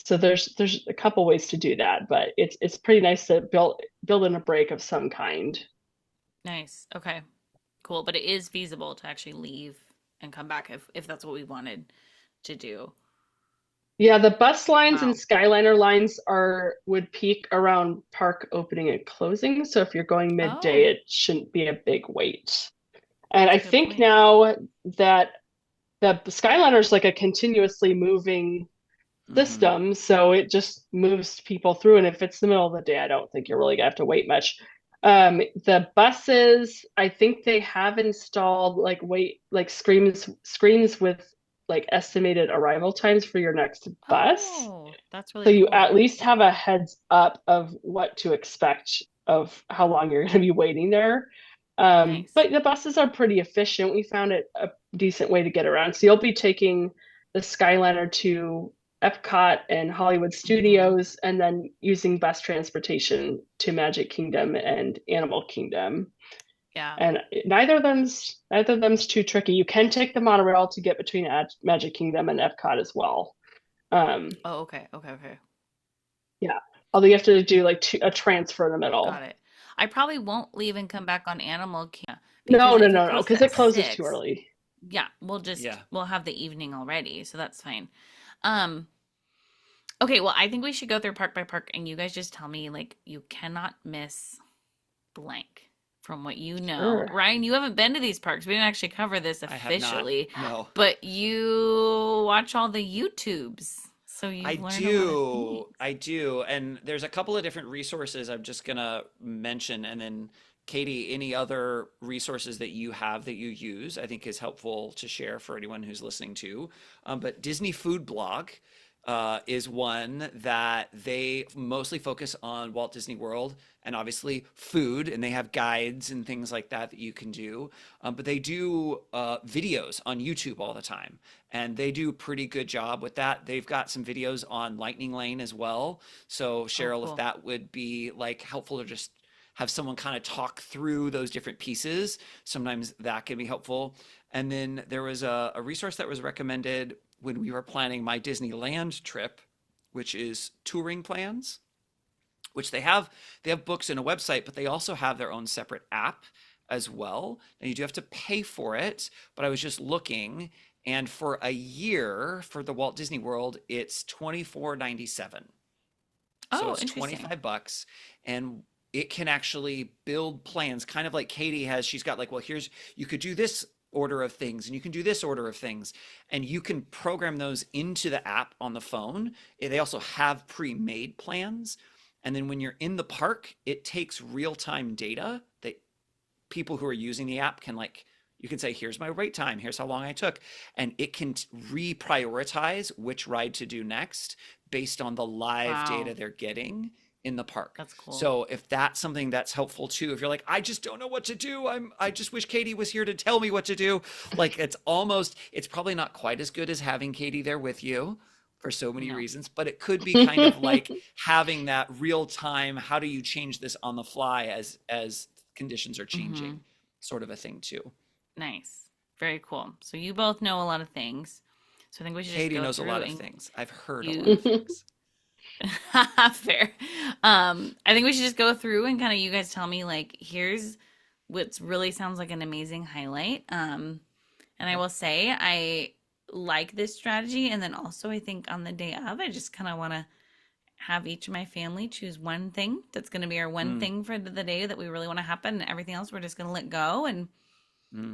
So there's a couple ways to do that, but it's pretty nice to build in a break of some kind. Nice. Okay. Cool. But it is feasible to actually leave and come back if that's what we wanted to do. Yeah, the bus lines and Wow. Skyliner lines are would peak around park opening and closing. So if you're going midday, Oh, it shouldn't be a big wait. And that's I a good think point. now that the Skyliner is like a continuously moving Hmm. system, so it just moves people through. And if it's the middle of the day, I don't think you're really gonna have to wait much. The buses, I think they have installed like screens with like estimated arrival times for your next bus. Oh, that's So really you cool. at least have a heads up of what to expect of how long you're going to be waiting there. Nice. But the buses are pretty efficient. We found it a decent way to get around. So you'll be taking the Skyliner to Epcot and Hollywood Mm-hmm. Studios, and then using bus transportation to Magic Kingdom and Animal Kingdom. Yeah. And neither of them's too tricky. You can take the monorail to get between Magic Kingdom and Epcot as well. Um, Oh, okay. Okay. Okay. yeah. Although you have to do like a transfer in the Got middle. it. I probably won't leave and come back on Animal Kingdom because No, no, if it no, no, closes because at it closes too 6, early. yeah, Yeah. we'll have the evening already, so that's fine. Um, okay, well, I think we should go through park by park and you guys just tell me like you cannot miss blank from what you know. Sure. Ryan, you haven't been to these parks. We didn't actually cover this I have not. officially, No. but you watch all the YouTubes, so I you've learned a lot of things. do. I do. And there's a couple of different resources I'm just gonna mention. And then, Katie, any other resources that you have that you use, I think is helpful to share for anyone who's listening to. But Disney Food Blog is one that they mostly focus on Walt Disney World and obviously food, and they have guides and things like that that you can do. But they do videos on YouTube all the time, and they do a pretty good job with that. They've got some videos on Lightning Lane as well. So, Oh, Cheryl, if cool. that would be like helpful to just have someone kind of talk through those different pieces, sometimes that can be helpful. And then there was a resource that was recommended when we were planning my Disneyland trip, which is touring plans, which they have books and a website, but they also have their own separate app as well. And you do have to pay for it, but I was just looking, and for a year for the Walt Disney World, it's 24.97. So Oh, it's interesting. 25 bucks, and it can actually build plans kind of like Katie has. She's got like, well, here's, you could do this order of things and you can do this order of things, and you can program those into the app on the phone. They also have pre-made plans. And then when you're in the park, it takes real-time data that people who are using the app can, like, you can say, here's my wait time, here's how long I took, and it can reprioritize which ride to do next based on the live data Wow, they're getting in the park. that's cool. So if that's something that's helpful too, if you're like, I just don't know what to do, I just wish Katie was here to tell me what to do. Like, it's probably not quite as good as having Katie there with you for so many No. reasons, but it could be kind of like having that real time, how do you change this on the fly as conditions are Mm-hmm. changing, sort of a thing too. Nice. Very cool. So you both know a lot of things. So I think we should just Katie go knows a through lot of and things. I've heard a lot you of things. fair. I think we should just go through and kind of you guys tell me like here's what really sounds like an amazing highlight. And I Yep. will say I like this strategy and then also I think on the day of I just kind of want to have each of my family choose one thing that's going to be our one Mm, thing for the day that we really want to happen and everything else we're just going to let go and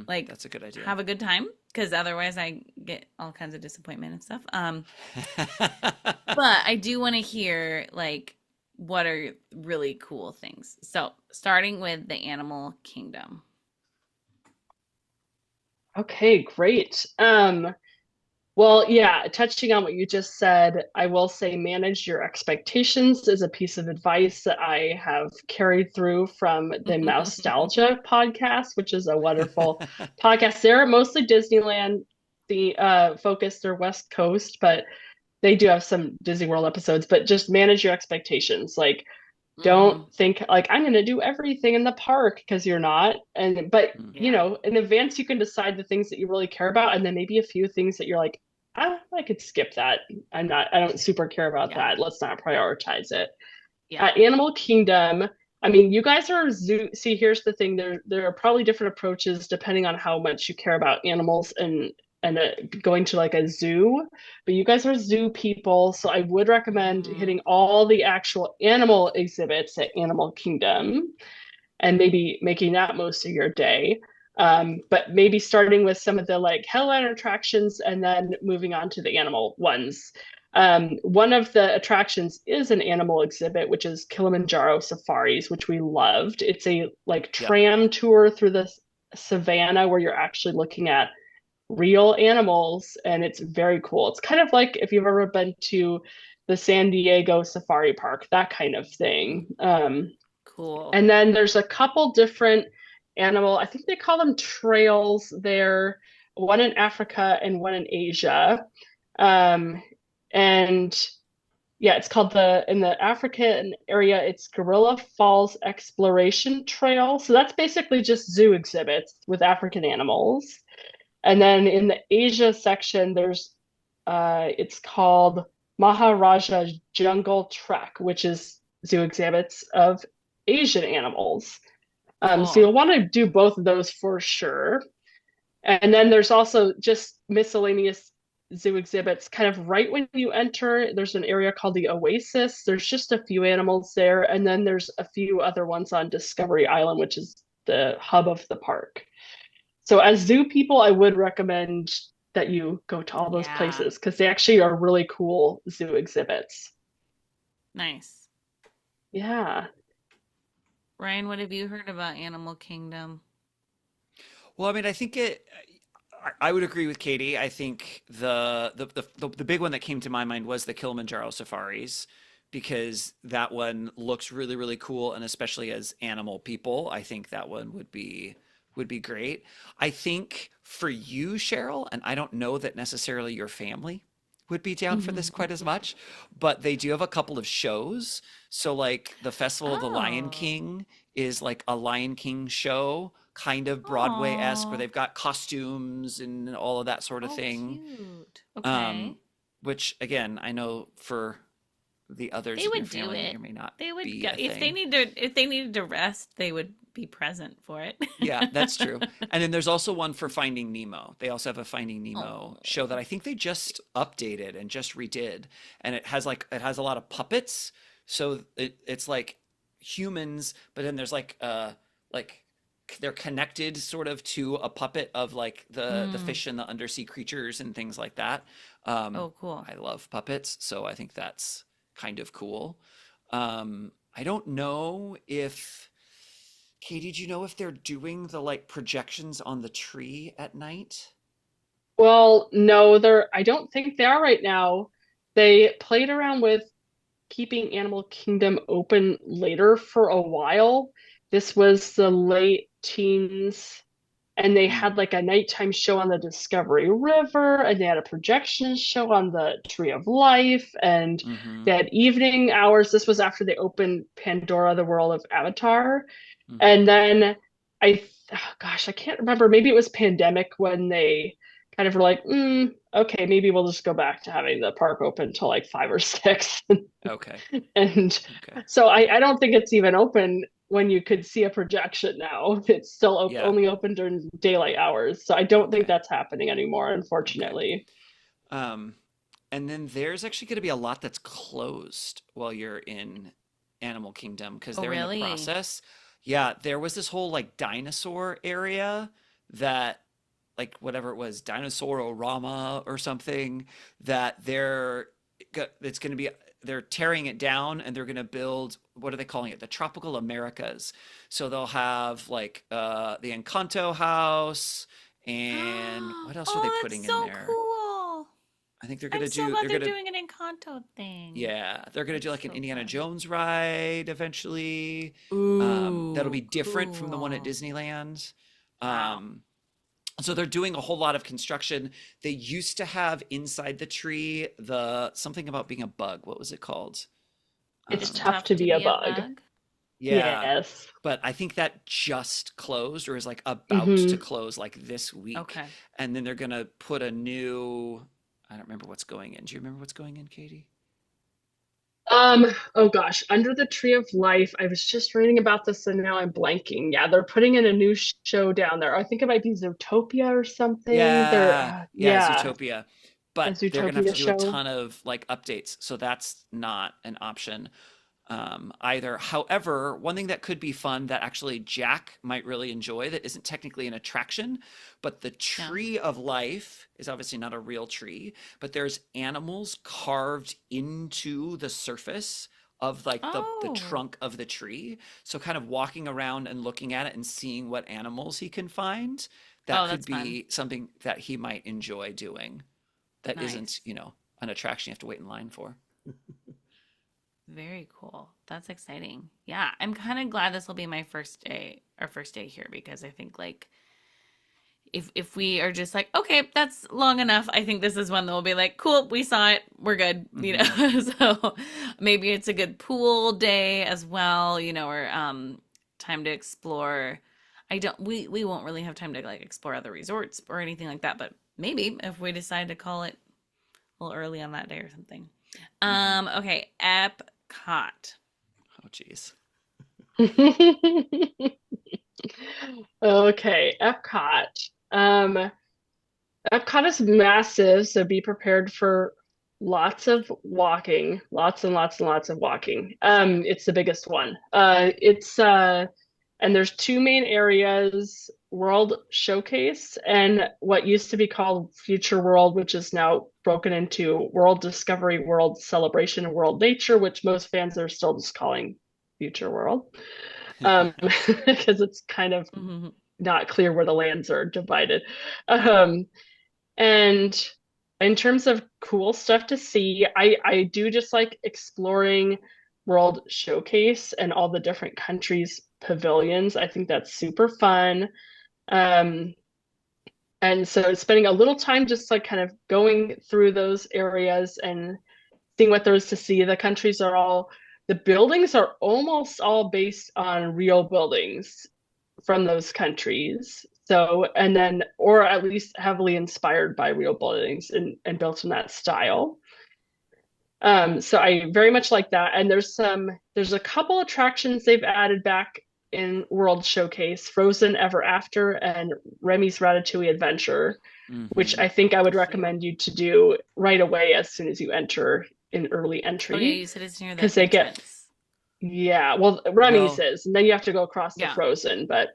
like that's a good idea. have a good time because otherwise I get all kinds of disappointment and stuff. But I do want to hear like what are really cool things. So, starting with the animal kingdom. Okay, great. Well, yeah, touching on what you just said, I will say manage your expectations is a piece of advice that I have carried through from the Nostalgia podcast, which is a wonderful podcast. They're mostly Disneyland, the focus, they're West Coast, but they do have some Disney World episodes, but just manage your expectations. Like, Mm, don't think like I'm going to do everything in the park because you're not. And but Mm, you yeah. know, in advance you can decide the things that you really care about, and then maybe a few things that you're like, I could skip that. I don't super care about Yeah. that. Let's not prioritize it. Yeah. Animal Kingdom. I mean, you guys are zoo. See, here's the thing. There are probably different approaches depending on how much you care about animals and going to like a zoo. But you guys are zoo people, so I would recommend Hmm. hitting all the actual animal exhibits at Animal Kingdom and maybe making that most of your day. But maybe starting with some of the like headline attractions and then moving on to the animal ones. One of the attractions is an animal exhibit, which is Kilimanjaro Safaris, which we loved. It's a like yep. tram tour through the savannah where you're actually looking at real animals, and it's very cool. It's kind of like if you've ever been to the San Diego Safari Park, that kind of thing. Cool. And then there's a couple different animal, I think they call them trails there, one in Africa and one in Asia. Um, and yeah, it's called in the African area, it's Gorilla Falls Exploration Trail. So that's basically just zoo exhibits with African animals. And then in the Asia section, it's called Maharaja Jungle Trek, which is zoo exhibits of Asian animals. So Cool. you'll want to do both of those for sure. And then there's also just miscellaneous zoo exhibits kind of right when you enter. There's an area called the Oasis. There's just a few animals there. And then there's a few other ones on Discovery Island, which is the hub of the park. So, as zoo people, I would recommend that you go to all those Yeah. places because they actually are really cool zoo exhibits. Nice. Yeah. Ryan, what have you heard about Animal Kingdom? Well, I mean, I think I would agree with Katie. I think the big one that came to my mind was the Kilimanjaro safaris because that one looks really, really cool, and especially as animal people, I think that one would be great. I think for you, Cheryl, and I don't know that necessarily your family would be down for this quite as much, but they do have a couple of shows. So like the Festival of the Lion Oh. King is like a Lion King show, kind of Broadway-esque, where Oh. they've got costumes and all of that sort of Oh, thing. cute. Um, Okay. which again, I know for the others They in your would do family may or it. may not They would be go a if they thing. need to if they needed to rest, they would be present for it. Yeah, that's true. And then there's also one for Finding Nemo. They also have a Finding Nemo show that Oh. I think they just updated and just redid. And it has a lot of puppets. So it's like humans, but then there's like they're connected sort of to a puppet of like the Mm. fish and the undersea creatures and things like that. Oh, cool. I love puppets, so I think that's kind of cool. I don't know if Katie, do you know if they're doing the like projections on the tree at night? Well, no, I don't think they are right now. They played around with keeping Animal Kingdom open later for a while. This was the late teens, and they Mm, had like a nighttime show on the Discovery River, and they had a projection show on the Tree of Life, and mm-hmm, they had evening hours. This was after they opened Pandora, the World of Avatar. mm-hmm. And then gosh, I can't remember. Maybe it was pandemic when they kind of were like, okay, maybe we'll just go back to having the park open till like 5 or 6. Okay, And okay. so I don't think it's even open when you could see a projection now. It's still Yeah, only open during daylight hours. So I don't think okay, that's happening anymore, okay. unfortunately. Um, and then there's actually going to be a lot that's closed while you're in Animal Kingdom because Oh, they're in the really? process. Yeah, there was this whole like dinosaur area that like whatever it was, Dinosaurorama or something that it's going to be they're tearing it down and they're going to build what are they calling it? The Tropical Americas. So they'll have like the Encanto house and what else are they Oh, that's putting in so there? cool. I think I'm so glad they're they're gonna doing an Encanto thing. yeah, they're gonna do That's like an so Indiana fun. Jones ride eventually. That'll be Ooh, different from the one at cool. Disneyland. Wow. Um, so they're doing a whole lot of construction. They used to have inside the tree the something about being a bug. What was it called? It's It's Um, tough tough to to be a be a bug. bug. yeah, Yes. but I think that just closed or is like about to Hmm. close like this week. Okay. And then they're gonna put a new, I don't remember what's going in. Do you remember what's going in, Katie? Um, oh gosh, Under the Tree of Life. I was just reading about this and now I'm blanking. Yeah, they're putting in a new show down there. I think it might be Zootopia or something. Yeah, yeah, Yeah, Zootopia. a But they're gonna have to Zootopia do a show. ton of like updates, so that's not an option either. However, one thing that could be fun that actually Jack might really enjoy that isn't technically an attraction, but the Yeah. Tree of Life is obviously not a real tree, but there's animals carved into the surface of like the Oh, trunk of the tree. So kind of walking around and looking at it and seeing what animals he can find, that oh, could that's fun. be something that he might enjoy doing that isn't, Nice. you know, an attraction you have to wait in line for. Very cool. That's exciting. Yeah, I'm kind of glad this will be my our first day here because I think like if we are just like, okay, that's long enough, I think this is one that will be like, cool, we saw it, we're good, you Hmm. know. So maybe it's a good pool day as well, you know, or time to explore. I don't we won't really have time to like explore other resorts or anything like that, but maybe if we decide to call it a little early on that day or something. Okay, Epcot. Oh, geez. Okay, Epcot. Epcot is massive, so be prepared for lots of walking, lots and lots and lots of walking. It's the biggest one. And there's two main areas, World Showcase and what used to be called Future World, which is now broken into World Discovery, World Celebration, and World Nature, which most fans are still just calling Future World. Because it's kind of Mhm. not clear where the lands are divided. Um, and in terms of cool stuff to see, I do just like exploring World Showcase and all the different countries' pavilions. I think that's super fun. Um, and so spending a little time just like kind of going through those areas and seeing what there is to see. The buildings are almost all based on real buildings from those countries. So, and then, or at least heavily inspired by real buildings and built in that style. So I very much like that. And there's a couple attractions they've added back in World Showcase, Frozen Ever After and Remy's Ratatouille Adventure, which Hmm. I think I would Cute. recommend you to do right away as soon as you enter in early Oh yeah, entry, you said it's near because the they get, entrance. yeah, well, Remy's Well, is, and then you have to go across the Yeah. Frozen, but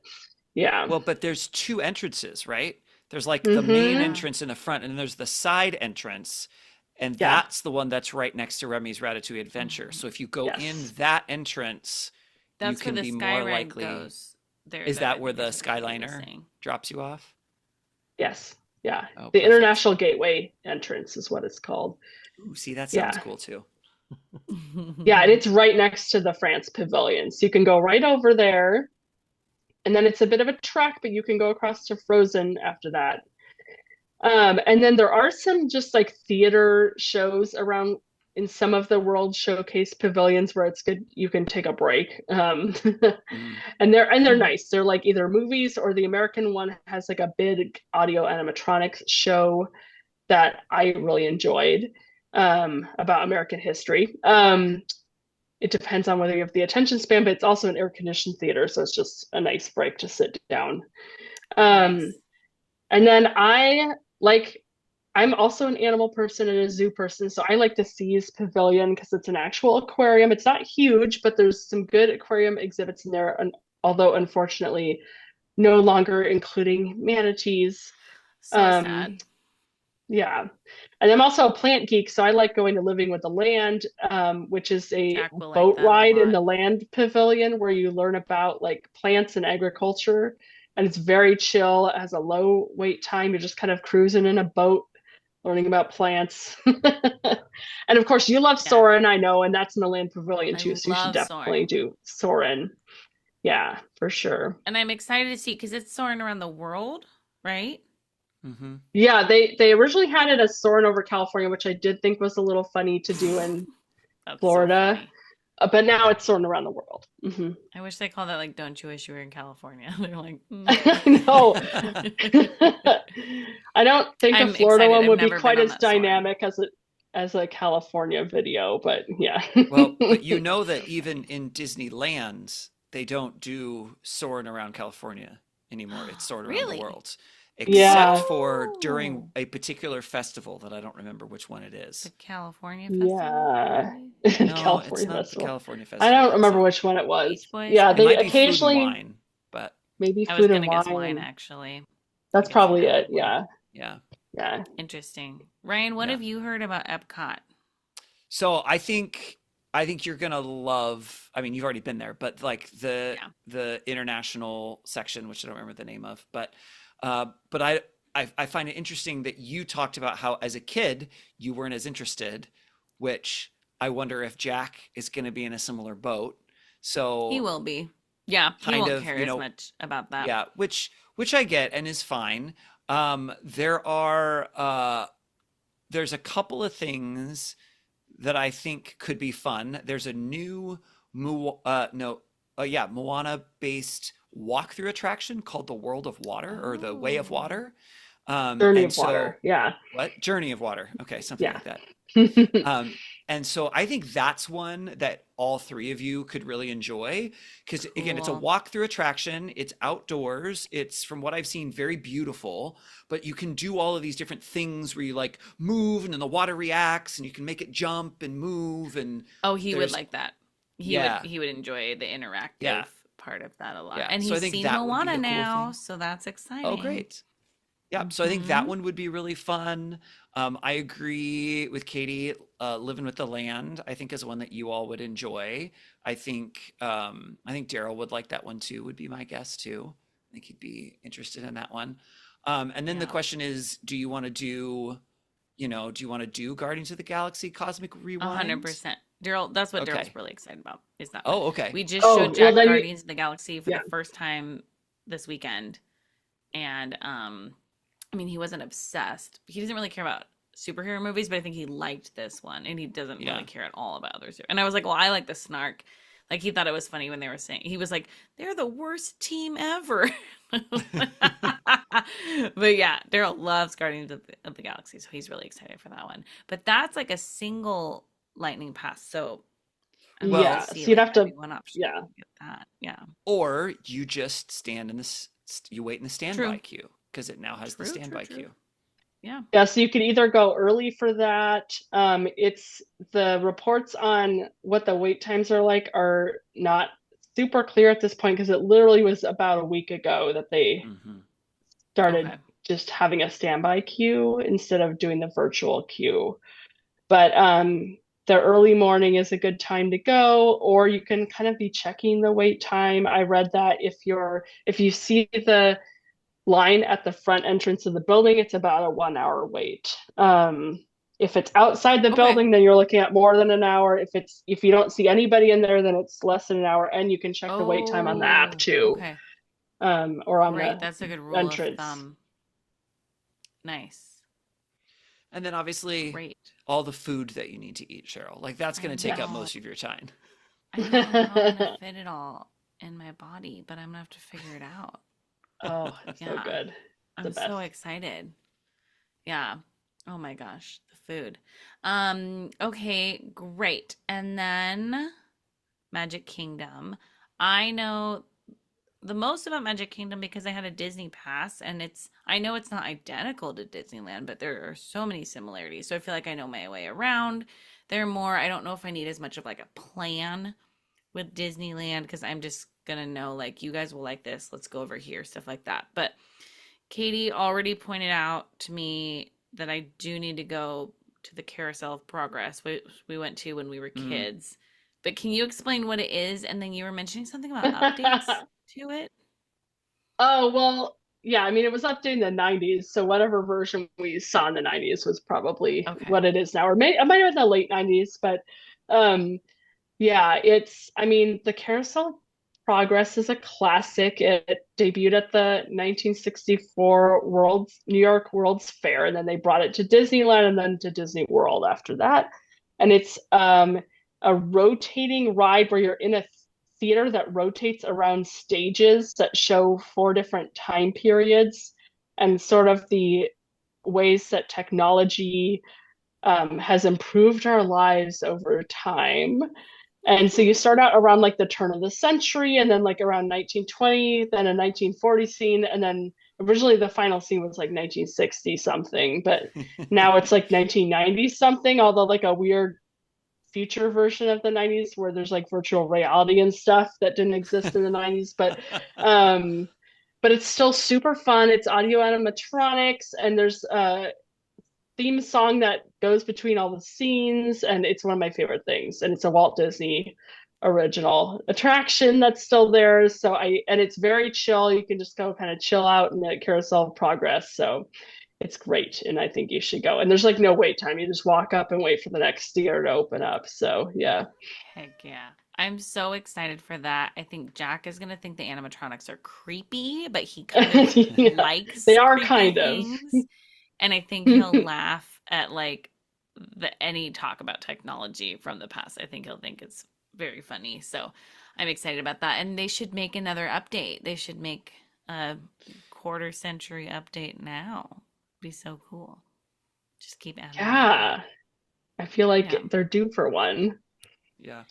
yeah. well, but there's two entrances, right? There's like the main Mm-hmm. Yeah. entrance in the front, and then there's the side entrance, and Yeah. that's the one that's right next to Remy's Ratatouille Adventure. Mhm. So if you go in Yes. that entrance, you That's where can the be sky more ride likely. goes. There, Is that that I where think the is what Katie was Skyliner saying. drops you off? Yes. Yeah. Oh, The perfect. International Gateway entrance is what it's called. Ooh, see, that sounds Yeah. cool too. Yeah. And it's right next to the France Pavilion. So you can go right over there. And then it's a bit of a trek, but you can go across to Frozen after that. And then there are some just like theater shows around in some of the World Showcase pavilions where it's good you can take a break. Mm. And they're nice. They're like either movies or the American one has like a big audio animatronics show that I really enjoyed about American history. It depends on whether you have the attention span, but it's also an air conditioned theater, so it's just a nice break to sit down. Um, Nice. and then like I'm also an animal person and a zoo person, so I like the Seas Pavilion because it's an actual aquarium. It's not huge, but there's some good aquarium exhibits in there, and although unfortunately no longer including manatees. So Um, sad. yeah. And I'm also a plant geek, so I like going to Living with the Land, which is a Jack will like boat that a ride in lot. the land pavilion where you learn about like plants and agriculture. And it's very chill. It has a low wait time. You're just kind of cruising in a boat, learning about plants. And of course, you love Yeah. Soren, I know, and that's in the land pavilion I too. So you should love definitely Soren. do Soren. Yeah, for sure. And I'm excited to see because it's soaring around the world, right? Hmm. Yeah, they originally had it as Soarin' over California, which I did think was a little funny to do in That's so Florida, funny. but now it's soaring around the world. Hmm. I wish they called that like "Don't you wish you were in California?" They're like, I know. I don't think a I'm Florida excited. one I've would be never been quite on as that soaring. dynamic as a California video, but yeah. Well, but you know that even in Disneyland, they don't do soaring around California anymore. It's soaring around the Really? world, except Yeah, for during Oh, a particular festival that I don't remember which one it the is. California Festival, yeah. maybe? No, it's California not the Festival. California I Festival. don't It's remember which one it was. Beach Boys Yeah, it they might be Festival? Food and occasionally Wine, but maybe I was food and gonna guess wine, wine. actually. I That's could see probably that it. happening. Yeah, yeah, yeah. Interesting. Ryan, what yeah. have you heard about Epcot? So I think you're gonna love. I mean, you've already been there, but like the Yeah. the international section, which I don't remember the name of, but I find it interesting that you talked about how as a kid you weren't as interested, which I wonder if Jack is going to be in a similar boat. He So will be. Yeah, he kind won't of, care as much about that. yeah, which I get and is fine. There are there's a couple of things that I think could be fun. There's a new no, yeah, Moana based walkthrough attraction called the World of Water or the Way of Oh. Water. Journey And of Water. so Yeah, what? Journey of Water. Okay, something yeah. like that. Um, And so I think that's one that all three of you could really enjoy because, again, it's a Cool. walk-through attraction. It's outdoors. It's, from what I've seen, very beautiful. But you can do all of these different things where you like move and then the water reacts and you can make it jump and move. And Oh, he would there's, like that. yeah, He would enjoy the interactive yeah, part of that a lot. yeah. And So I he's think seen that would be Moana a cool now, thing. so that's Oh, exciting. great. Yeah, so I think that Mm-hmm. one would be really fun. I agree with Katie. Living with the Land, I think, is one that you all would enjoy. I think Daryl would like that one too. Would be my guess too. I think he'd be interested in that one. And then the Yeah. question is, do you want to do Guardians of the Galaxy Cosmic Rewind? 100%. Daryl, that's what Daryl's Okay. really excited about, is that one. Oh, okay. We just Oh, showed well Jack then you, Guardians of the Galaxy for the yeah. first time this weekend. And I mean, he wasn't obsessed. He doesn't really care about superhero movies, but I think he liked this one, and he doesn't Yeah. really care at all about others. And I was like, well, I like the snark. Like, he thought it was funny when they were saying, he was like, they're the worst team ever. But yeah, Daryl loves Guardians of the Galaxy, so he's really excited for that one. But that's like a single lightning pass, so I'd love to Well, Yeah. see So you'd like have maybe to, one option yeah. to get that. Yeah, or you just you wait in the standby true, queue because it now has the true, true, standby true. queue. Yeah. Yeah, so you could either go early for that. It's the reports on what the wait times are like are not super clear at this point because it literally was about a week ago that they Hmm. started Okay. just having a standby queue instead of doing the virtual queue. But the early morning is a good time to go, or you can kind of be checking the wait time. I read that if you see the line at the front entrance of the building, it's about a 1 hour wait. If it's outside the Okay. building, then you're looking at more than an hour. If you don't see anybody in there, then it's less than an hour, and you can check the wait time on the app Oh, too, okay. or on Great. the That's a good rule of entrance. thumb. Nice. And then obviously Great. all the food that you need to eat, Cheryl. Like that's I going to take up Yes. know. most of your time. I don't know how I'm gonna fit it all in my body, but I'm gonna have to figure it out. Oh, it's so Yeah. good. The I'm so best. excited. Yeah. Oh my gosh, the food. Okay, great. And then Magic Kingdom. I know the most about Magic Kingdom because I had a Disney pass, and I know it's not identical to Disneyland, but there are so many similarities. So I feel like I know my way around. I don't know if I need as much of like a plan with Disneyland because I'm just gonna know like you guys will like this. Let's go over here, stuff like that. But Katie already pointed out to me that I do need to go to the Carousel of Progress, which we went to when we were Mm. kids. But can you explain what it is? And then you were mentioning something about updates to it. Oh, well, yeah, I mean, it was updated in the 90s, so whatever version we saw in the 90s was probably Okay. what it is now, or it might have been the late 90s, but um, yeah, I mean, the Carousel Progress is a classic. It debuted at the 1964 New York World's Fair, and then they brought it to Disneyland and then to Disney World after that. And it's a rotating ride where you're in a theater that rotates around stages that show four different time periods and sort of the ways that technology has improved our lives over time. And so you start out around like the turn of the century, and then like around 1920, then a 1940 scene, and then originally the final scene was like 1960 something, but now it's like 1990 something, although like a weird future version of the 90s where there's like virtual reality and stuff that didn't exist in the 90s. Um but it's still super fun. It's audio animatronics, and there's a theme song that goes between all the scenes, and it's one of my favorite things. And it's a Walt Disney original attraction that's still there. And it's very chill. You can just go kind of chill out in the Carousel of Progress. So it's great, and I think you should go. And there's like no wait time. You just walk up and wait for the next theater to open up. So yeah. Heck yeah. I'm so excited for that. I think Jack is going to think the animatronics are creepy, but he kind of Yeah, likes they are creepy kind of. things. And I think he'll laugh at like any talk about technology from the past. I think he'll think it's very funny. So I'm excited about that. And they should make another update. They should make a quarter century update now. Be so cool. Just keep adding on. Yeah. I feel like Yeah. they're due for one. Yeah.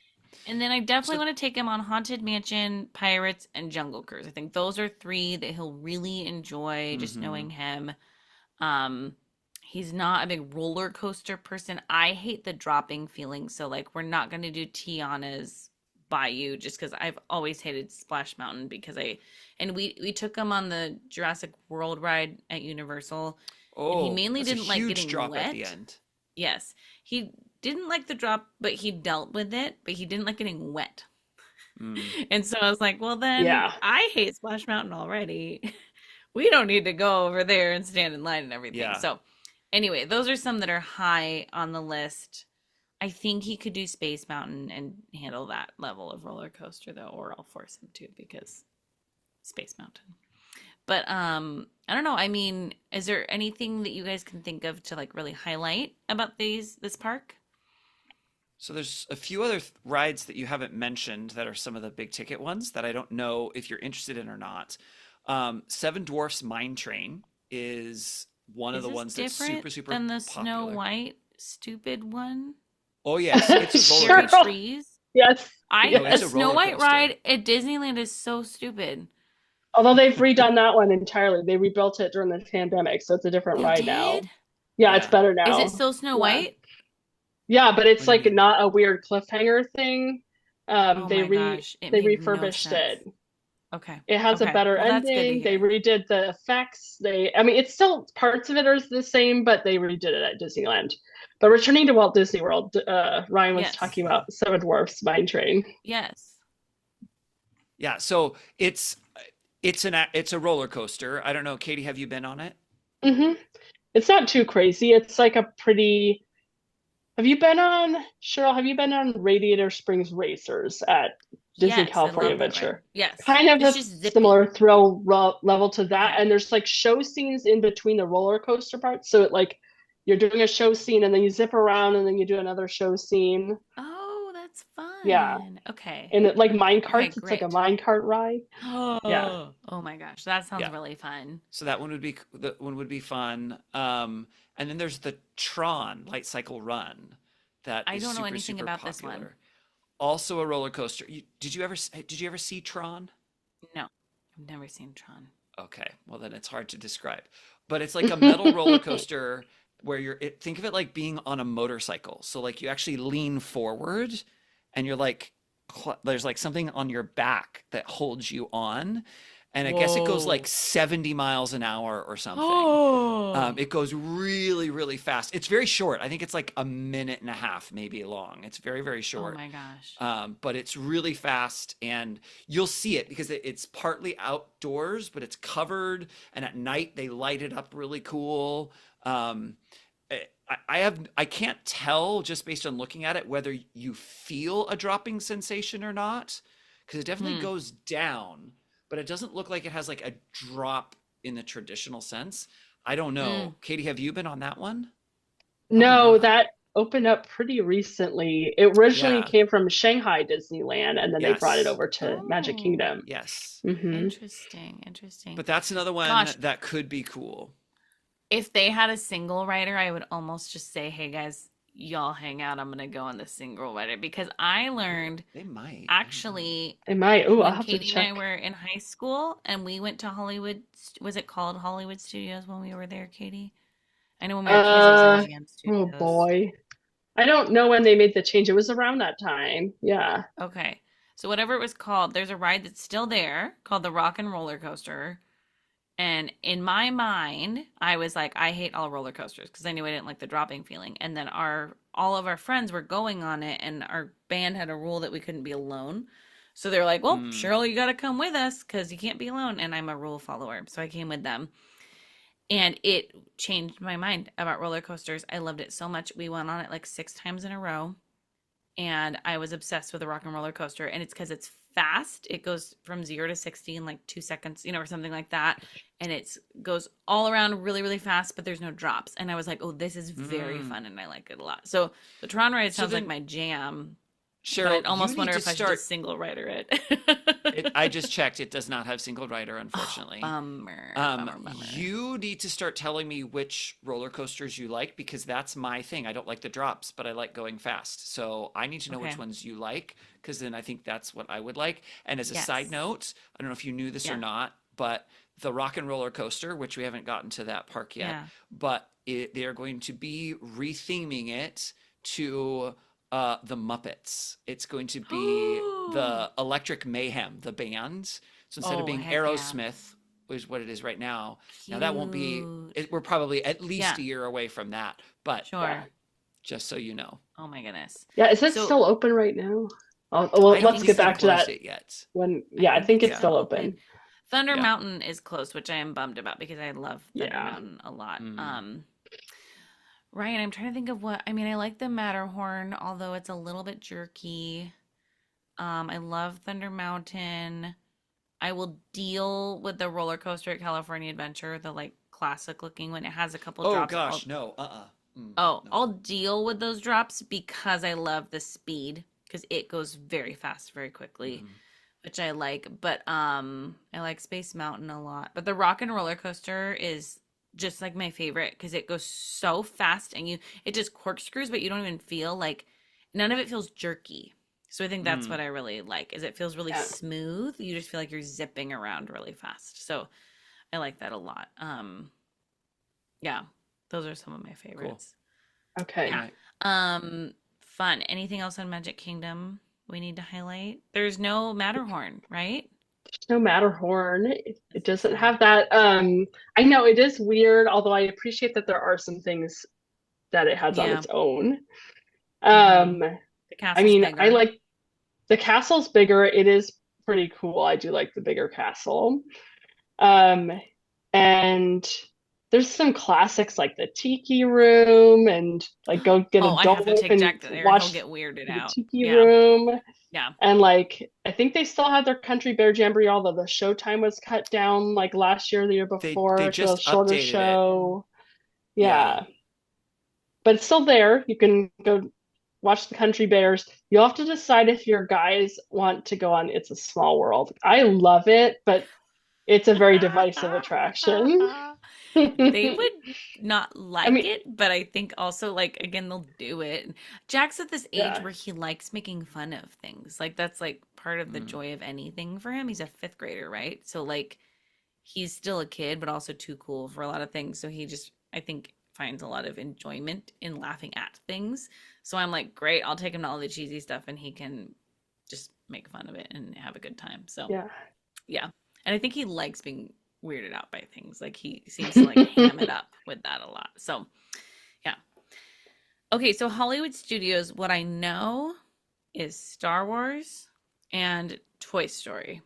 And then I definitely So want to take him on Haunted Mansion, Pirates, and Jungle Cruise. I think those are three that he'll really enjoy just hmm knowing him. Um, he's not a big roller coaster person. I hate the dropping feeling. So like we're not gonna do Tiana's Bayou just because I've always hated Splash Mountain because we took him on the Jurassic World ride at Universal and he Oh, mainly that's a didn't like huge getting drop at the wet. end. Yes. He didn't like the drop, but he dealt with it, but he didn't like getting wet. Mm. And so I was like, well, then Yeah. I hate Splash Mountain already. We don't need to go over there and stand in line and everything. Yeah. So, anyway, those are some that are high on the list. I think he could do Space Mountain and handle that level of roller coaster, though, or I'll force him to because Space Mountain. But I don't know. I mean, is there anything that you guys can think of to like really highlight about this park? So there's a few other rides that you haven't mentioned that are some of the big ticket ones that I don't know if you're interested in or not. Seven Dwarfs Mine Train is one of Is the this ones that's super, different super than the Snow popular. White stupid one Oh, yes, with it's the a roller scary Cheryl. coaster. trees? Yes. I No, a it's a Yes. Snow roller White coaster. ride at Disneyland is so stupid. Although they've redone that one entirely. They rebuilt it during the pandemic, so it's a different They ride did? now. Yeah, it's Yeah. better Is it now. still Snow Yeah. White? Yeah, but What it's do you like mean? not a weird cliffhanger thing. Oh They my gosh, it they made no refurbished sense. it. Okay. It has a Okay. better Well, that's good to ending. They hear. redid the effects. I mean, it's still parts of it are the same, but they redid it at Disneyland. But returning to Walt Disney World, Ryan was Yes. talking about Seven Dwarfs Mine Train. Yes. Yeah, so it's a roller coaster. I don't know, Katie, have you been on it? hmm It's not too crazy. It's like a pretty. Have you been on, Cheryl? Have you been on Radiator Springs Racers at Disney Yes, I California love that ride. Adventure? Yes. Kind of It's a just zippy. similar level to that. Okay. And there's like show scenes in between the roller coaster parts. So it like you're doing a show scene and then you zip around and then you do another show scene. Oh, that's Yeah. fun. Okay. And like mine Okay, carts, it's like a great. mine cart ride. Yeah. Oh my gosh, that sounds Yeah. really fun. So that one would be fun. And then there's the Tron Light Cycle Run that I is don't know super, anything super about this one. popular. Also a roller coaster. Did you ever see Tron? No, I've never seen Tron. Okay, well then it's hard to describe. But it's like a metal roller coaster where think of it like being on a motorcycle. So like you actually lean forward and you're like there's like something on your back that holds you on. And I guess it goes like Whoa. 70 miles an hour or something. Oh. It goes really, really fast. It's very short. I think it's like a minute and a half, maybe long. It's very, very Oh short. my gosh. But it's really fast, and you'll see it because it's partly outdoors, but it's covered. And at night, they light it up really cool. Um, I can't tell just based on looking at it whether you feel a dropping sensation or not, because it definitely Hmm. goes down, but it doesn't look like it has like a drop in the traditional sense. I don't Mm. know. Katie, have you been on that one? Probably No, not. that opened up pretty recently. It originally Yeah. came from Shanghai Disneyland and then they brought it Yes. over to Magic Oh. Kingdom. Yes. hmm Interesting. Interesting. But that's another one Gosh, that could be cool. if they had a single rider, I would almost just say, "Hey guys, y'all hang out. I'm gonna go on the single rider," because I learned They might. I don't know. actually It might. Oh, I'll when have to Katie and I check. were in high school and we went to Hollywood. Was it called Hollywood Studios when we were there, Katie? I know when we were kids, it was Uh, MGM oh Studios. boy. I don't know when they made the change. It was around that time. Yeah. Okay. So whatever it was called, there's a ride that's still there called the Rock and Roller Coaster. And in my mind, I was like, I hate all roller coasters because I knew I didn't like the dropping feeling. And then our all of our friends were going on it, and our band had a rule that we couldn't be alone. So they were like, "Well, Mm. Cheryl, you got to come with us because you can't be alone." And I'm a rule follower, so I came with them, and it changed my mind about roller coasters. I loved it so much. We went on it like 6 times in a row, and I was obsessed with the rock and roller coaster. And it's because it's fast. It goes from 0 to 60 in like 2 seconds, or something like that. And it goes all around really, really fast, but there's no drops. And I was like, oh, this is very Mm. fun, and I like it a lot. So the Tron ride So sounds like then, my jam. Cheryl, but you almost need wonder to if I should start. just single rider I it. just checked. It does not have single rider, Oh, unfortunately. bummer, bummer, bummer. You need to start telling me which roller coasters you like because that's my thing. I don't like the drops, but I like going fast. So I need to know which Okay. ones you like because then I think that's what I would like. And as a side Yes. note, I don't know if you knew this or Yeah. not, but the Rock and Roller Coaster, which we haven't gotten to that park yet, Yeah. but they are going to be retheming it to the Muppets. It's going to be the Electric Mayhem, the band. So instead of Oh, being heck yeah. Aerosmith, which is what it is right now, now that won't be. Cute. We're probably at least Yeah, a year away from that. But Yeah. sure. just so you know, Oh my goodness. Yeah, is it So still open right now? Oh, I well, don't let's think get think they've back to so. closed that it yet. when, I yeah, I think think it's it's Yeah, still still open. open. Thunder yeah. Mountain is closed, which I am bummed about because I love Thunder Yeah. Mountain a lot. Mm. Ryan, I'm trying to think of what I mean. I like the Matterhorn, although it's a little bit jerky. I love Thunder Mountain. I will deal with the roller coaster at California Adventure, the like classic looking one. It has a couple Oh drops. gosh, no. No. I'll deal with those drops because I love the speed because it goes very fast, very quickly, Mhm. which I like. But I like Space Mountain a lot. But the Rock and Roller Coaster is just like my favorite because it goes so fast and it just corkscrews, but you don't even feel like none of it feels jerky. So I think that's Mm. what I really like is it feels really Yeah. smooth. You just feel like you're zipping around really fast. So I like that a lot. Yeah, those are some of my Cool. favorites. Okay. All Yeah. right. Fun. Anything else on Magic Kingdom we need to highlight? There's no Matterhorn, right? There's no Matterhorn. It That's a doesn't shame. have that. I know it is weird, although I appreciate that there are some things that it has on Yeah. its own. Mm-hmm. Um, The I castle's mean, I bigger. like the castle's bigger. It is pretty cool. I do like the bigger castle. Um, and there's some classics like the Tiki Room and like go get a Oh, I have to Dole Whip take and Jack there. He'll watch get weirded the out. Tiki Yeah. Room. Yeah. And like I think they still have their Country Bear Jamboree, although the show time was cut down like last year or the year They before to a just shorter updated it. show. Yeah. Yeah. But it's still there. You can go watch the Country Bears. You'll have to decide if your guys want to go on It's a Small World. I love it, but it's a very divisive attraction. They I would not like mean, it, but I think also like again they'll do it. Jack's at this age yeah. where he likes making fun of things. Like that's like part of the Mm. joy of anything for him. He's a fifth grader, right? So like he's still a kid, but also too cool for a lot of things. So he just I think finds a lot of enjoyment in laughing at things. So I'm like, great, I'll take him to all the cheesy stuff and he can just make fun of it and have a good time. So Yeah. yeah. And I think he likes being weirded out by things. Like he seems to like ham it up with that a lot. So, yeah. Okay, so Hollywood Studios, what I know is Star Wars and Toy Story.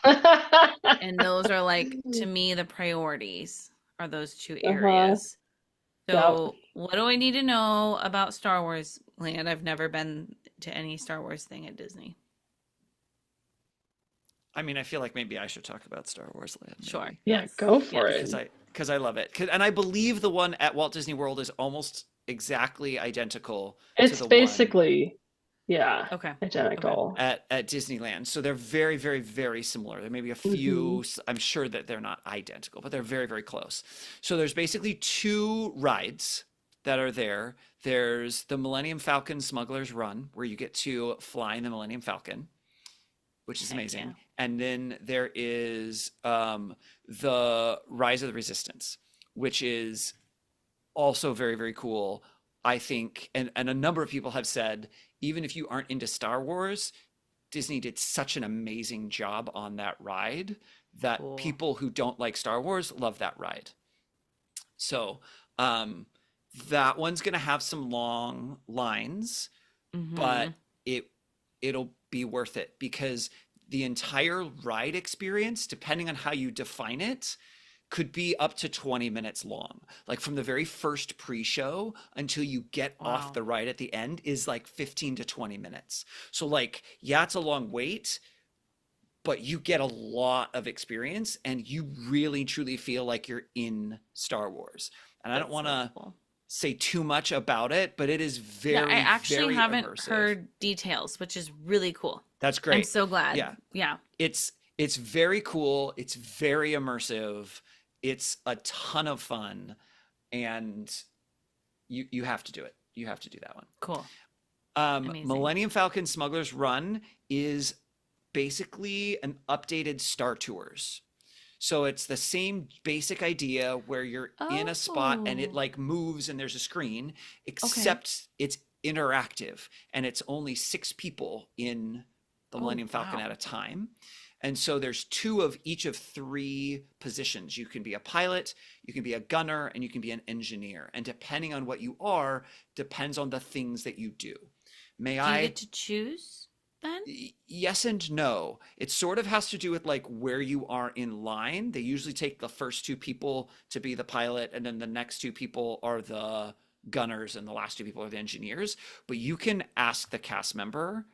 And those are like to me the priorities are those two Uh-huh. areas. Yep. So, what do I need to know about Star Wars land? I've never been to any Star Wars thing at Disney. I mean, I feel like maybe I should talk about Star Wars Land, Sure. maybe, Yeah, Yes. go for Yes. it. because I love it. And I believe the one at Walt Disney World is almost exactly identical to It's the one basically, yeah, Okay. Okay. identical. at Disneyland. So they're very, very, very similar. There may be a Hmm. few, I'm sure that they're not identical, but they're very, very close. So there's basically two rides that are there. There's the Millennium Falcon Smuggler's Run, where you get to fly in the Millennium Falcon, which is Heck yeah. amazing. And then there is the Rise of the Resistance, which is also very, very cool. I think, and a number of people have said, even if you aren't into Star Wars, Disney did such an amazing job on that ride that Cool. people who don't like Star Wars love that ride. So that one's going to have some long lines, but Mm-hmm. it it'll be worth it because the entire ride experience, depending on how you define it, could be up to 20 minutes long. Like from the very first pre-show until you get off Wow. the ride at the end is like 15 to 20 minutes. So like, yeah, it's a long wait, but you get a lot of experience and you really truly feel like you're in Star Wars. And I don't That's want so to cool. say too much about it, but it is Yeah, I very, actually very haven't immersive. heard details, which is really cool. That's I'm great. so glad. Yeah. Yeah. It's very cool. It's very immersive. It's a ton of fun, and you have to do it. You have to do that one. Cool. Amazing. Millennium Falcon Smuggler's Run is basically an updated Star Tours. So it's the same basic idea where you're in a spot and it Oh, like moves and there's a screen, okay. except it's interactive and it's only six people in the Oh, Millennium Falcon wow. at a time. And so there's two of each of three positions. You can be a pilot, you can be a gunner, and you can be an engineer. And depending on what you are, depends on the things that you do. May Do you I get to choose then? Yes and no. It sort of has to do with like where you are in line. They usually take the first two people to be the pilot, and then the next two people are the gunners, and the last two people are the engineers. But you can ask the cast member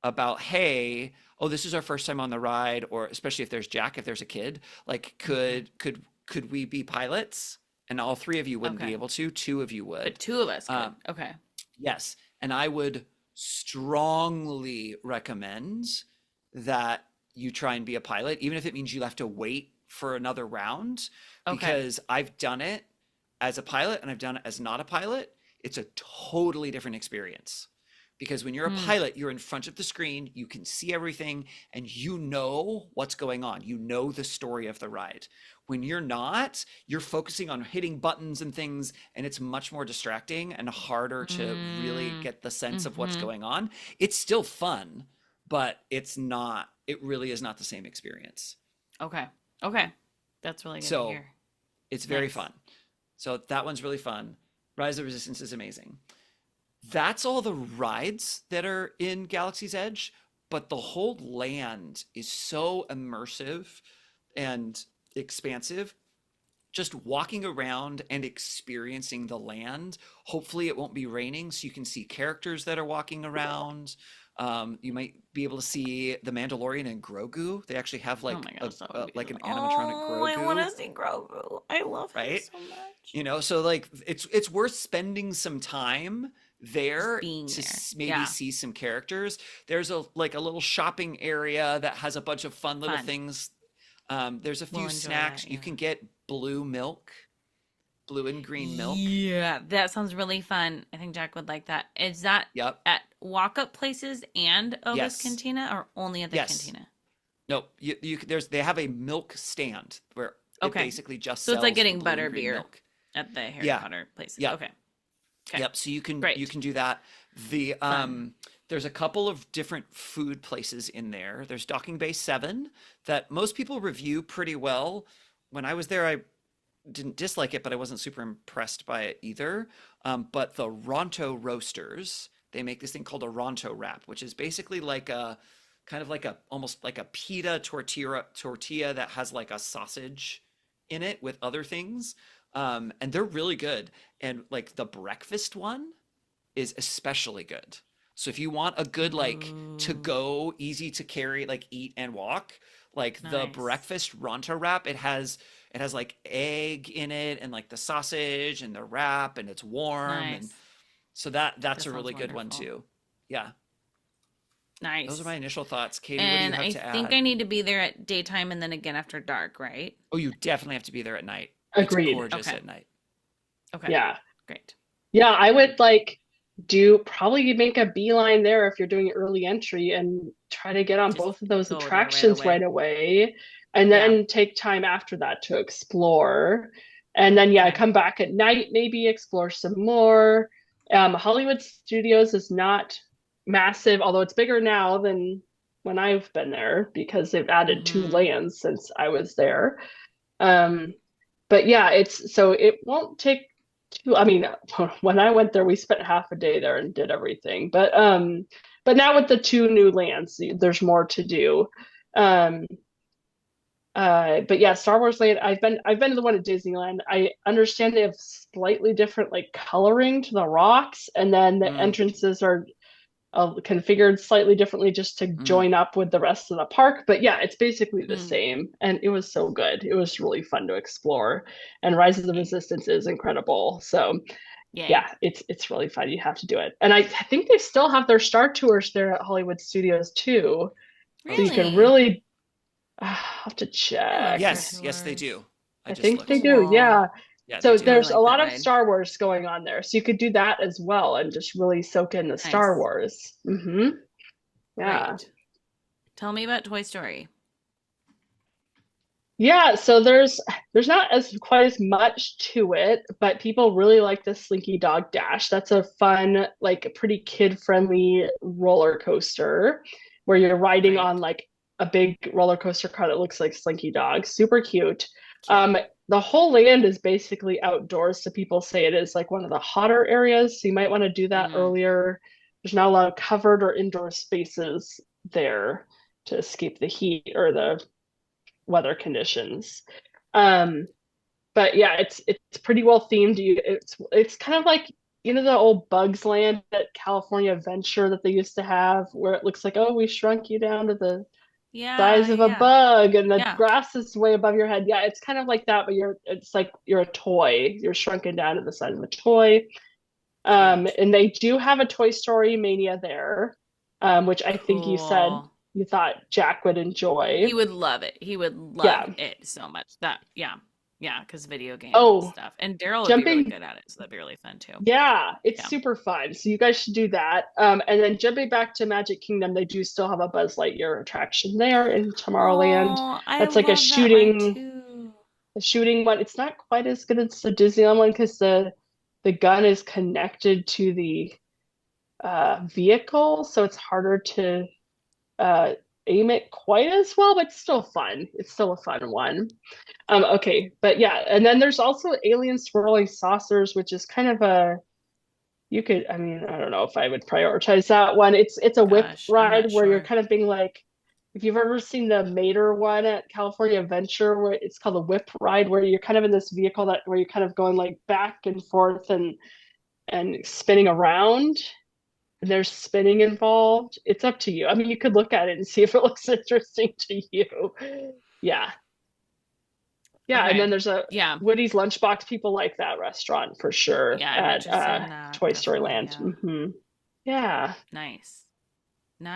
about, hey, oh, this is our first time on the ride, or especially if there's Jack, if there's a kid, like Hmm. could we be pilots? And all three of you wouldn't be Okay. able to. Two of you would. But two of us could. Um, Okay. Yes, and I would strongly recommend that you try and be a pilot, even if it means you have to wait for another round, Okay. because I've done it as a pilot and I've done it as not a pilot. It's a totally different experience. Because when you're a Hmm. pilot, you're in front of the screen, you can see everything, and you know what's going on. You know the story of the ride. When you're not, you're focusing on hitting buttons and things, and it's much more distracting and harder to really Mm. get the sense of what's Mm-hmm. going on. It's still fun, but it really is not the same experience. Okay. Okay. That's really good to So hear. it's very Nice. fun. So that one's really fun. Rise of Resistance is amazing. That's all the rides that are in Galaxy's Edge, but the whole land is so immersive and expansive. Just walking around and experiencing the land. Hopefully, it won't be raining, so you can see characters that are walking around. You might be able to see the Mandalorian and Grogu. They actually have Oh like my gosh, that would be like so. an animatronic Oh, I want Grogu, to see Grogu. I love him right? so much. You know, so like it's worth spending some time Just there being to there. maybe Yeah. see some characters. There's a like a little shopping area that has a bunch of fun little Fun. things. There's a We'll few enjoy snacks. that. You Yeah. can get blue milk, blue and green milk. Yeah, that sounds really fun. I think Jack would like that. Is that Yep. at walk-up places and Oga's Yes. Cantina or only at the Yes. cantina? No, there's they have a milk stand where it Okay. basically just So it's like sells the getting blue and butter green beer milk. at the Harry Yeah. Potter places. Yep. Okay. Okay. Yep. So you Great. can do that. The Fun. there's a couple of different food places in there. There's Docking Bay 7 that most people review pretty well. When I was there, I didn't dislike it, but I wasn't super impressed by it either. But the Ronto Roasters, they make this thing called a Ronto wrap, which is basically like a kind of like a almost like a pita tortilla that has like a sausage in it with other things. And they're really good. And like the breakfast one is especially good. So if you want a good like to Ooh, go, easy to carry, like eat and walk, like the nice. breakfast Ronto wrap, it has like egg in it and like the sausage and the wrap and it's warm and Nice. so that's That a sounds really good one wonderful. too. Yeah. Those are my Nice. initial thoughts. Katie, what do you And have I to think I add? need to be there at daytime and then again after dark, right? Oh, you definitely have to be there at night. It's Agreed. gorgeous Okay. at night. Okay. Yeah. Great. Yeah, I would like do probably make a beeline there if you're doing early entry and try to get on Just both of those go there right attractions right away. away and Yeah. then take time after that to explore. And then yeah, Okay. come back at night, maybe explore some more. Hollywood Studios is not massive, although it's bigger now than when I've been there because they've added two Mm-hmm. lands since I was there. Um, but yeah, it's so it won't take too, I mean, when I went there, we spent half a day there and did everything. But now with the two new lands, there's more to do. Um, but yeah, Star Wars Land, I've been to the one at Disneyland. I understand they have slightly different like coloring to the rocks, and then the Mm, entrances are configured slightly differently just to mm. join up with the rest of the park. But yeah, it's basically the Hmm. same. And it was so good. It was really fun to explore. And Rise of the Hey. Resistance is incredible. So Yay. Yeah, it's really fun. You have to do it. And I think they still have their Star Tours there at Hollywood Studios too. So you can Really? really have to I love check. Star Yes, they Tours. do. I I just think they looked. do. Cool. Yeah. Yeah, they So do. Really there's a like that lot of ride. Star Wars going on there. So you could do that as well and just really soak in the Star Nice. Wars. Yeah. Great. Tell me about Toy Story. Yeah, so there's not as quite as much to it, but people really like the Slinky Dog Dash. That's a fun, like pretty kid-friendly roller coaster where you're riding on Great. like a big roller coaster car that looks like Slinky Dog. Super cute. Cute. The whole land is basically outdoors, so people say it is like one of the hotter areas, so you might want to do that Mm, earlier. There's not a lot of covered or indoor spaces there to escape the heat or the weather conditions. Um, but yeah, it's pretty well themed. It's kind of like the old Bugs Land at California Adventure that they used to have, where it looks like, oh, we shrunk you down to the yeah, size of a yeah, bug and the yeah. grass is way above your head. Yeah, it's kind of like that, but it's like you're a toy. You're shrunken down to the size of a toy. Cute. And they do have a Toy Story Mania there, which I think you said Cool. you thought Jack would enjoy. He would love it. He would love Yeah. it so much. That, yeah. Yeah, because video game Oh, stuff. And Daryl would be really jumping good at it, so that'd be really fun too. Yeah, it's Yeah. super fun. So you guys should do that. And then jumping back to Magic Kingdom, they do still have a Buzz Lightyear attraction there in Tomorrowland. Oh, I That's like a love that ride shooting too. a shooting one. It's not quite as good as the Disneyland one because the gun is connected to the vehicle, so it's harder to uh, aim it quite as well, but it's still fun. It's still a fun one. Okay, but yeah, and then there's also Alien Swirling Saucers, which is kind of I mean, I don't know if I would prioritize that one. It's a whip Gosh, I'm ride not where you're sure. kind of being like, if you've ever seen the Mater one at California Adventure, where it's called a whip ride, where you're kind of in this vehicle where you're kind of going like back and forth and spinning around. And there's spinning involved. It's up to you. I mean, you could look at it and see if it looks interesting to you. Yeah. Yeah, and then Okay. there's a Yeah. Woody's Lunchbox. People like that restaurant for sure Yeah, I'm at interested in that. Toy Story Definitely. Land. Yeah. Yeah. Nice.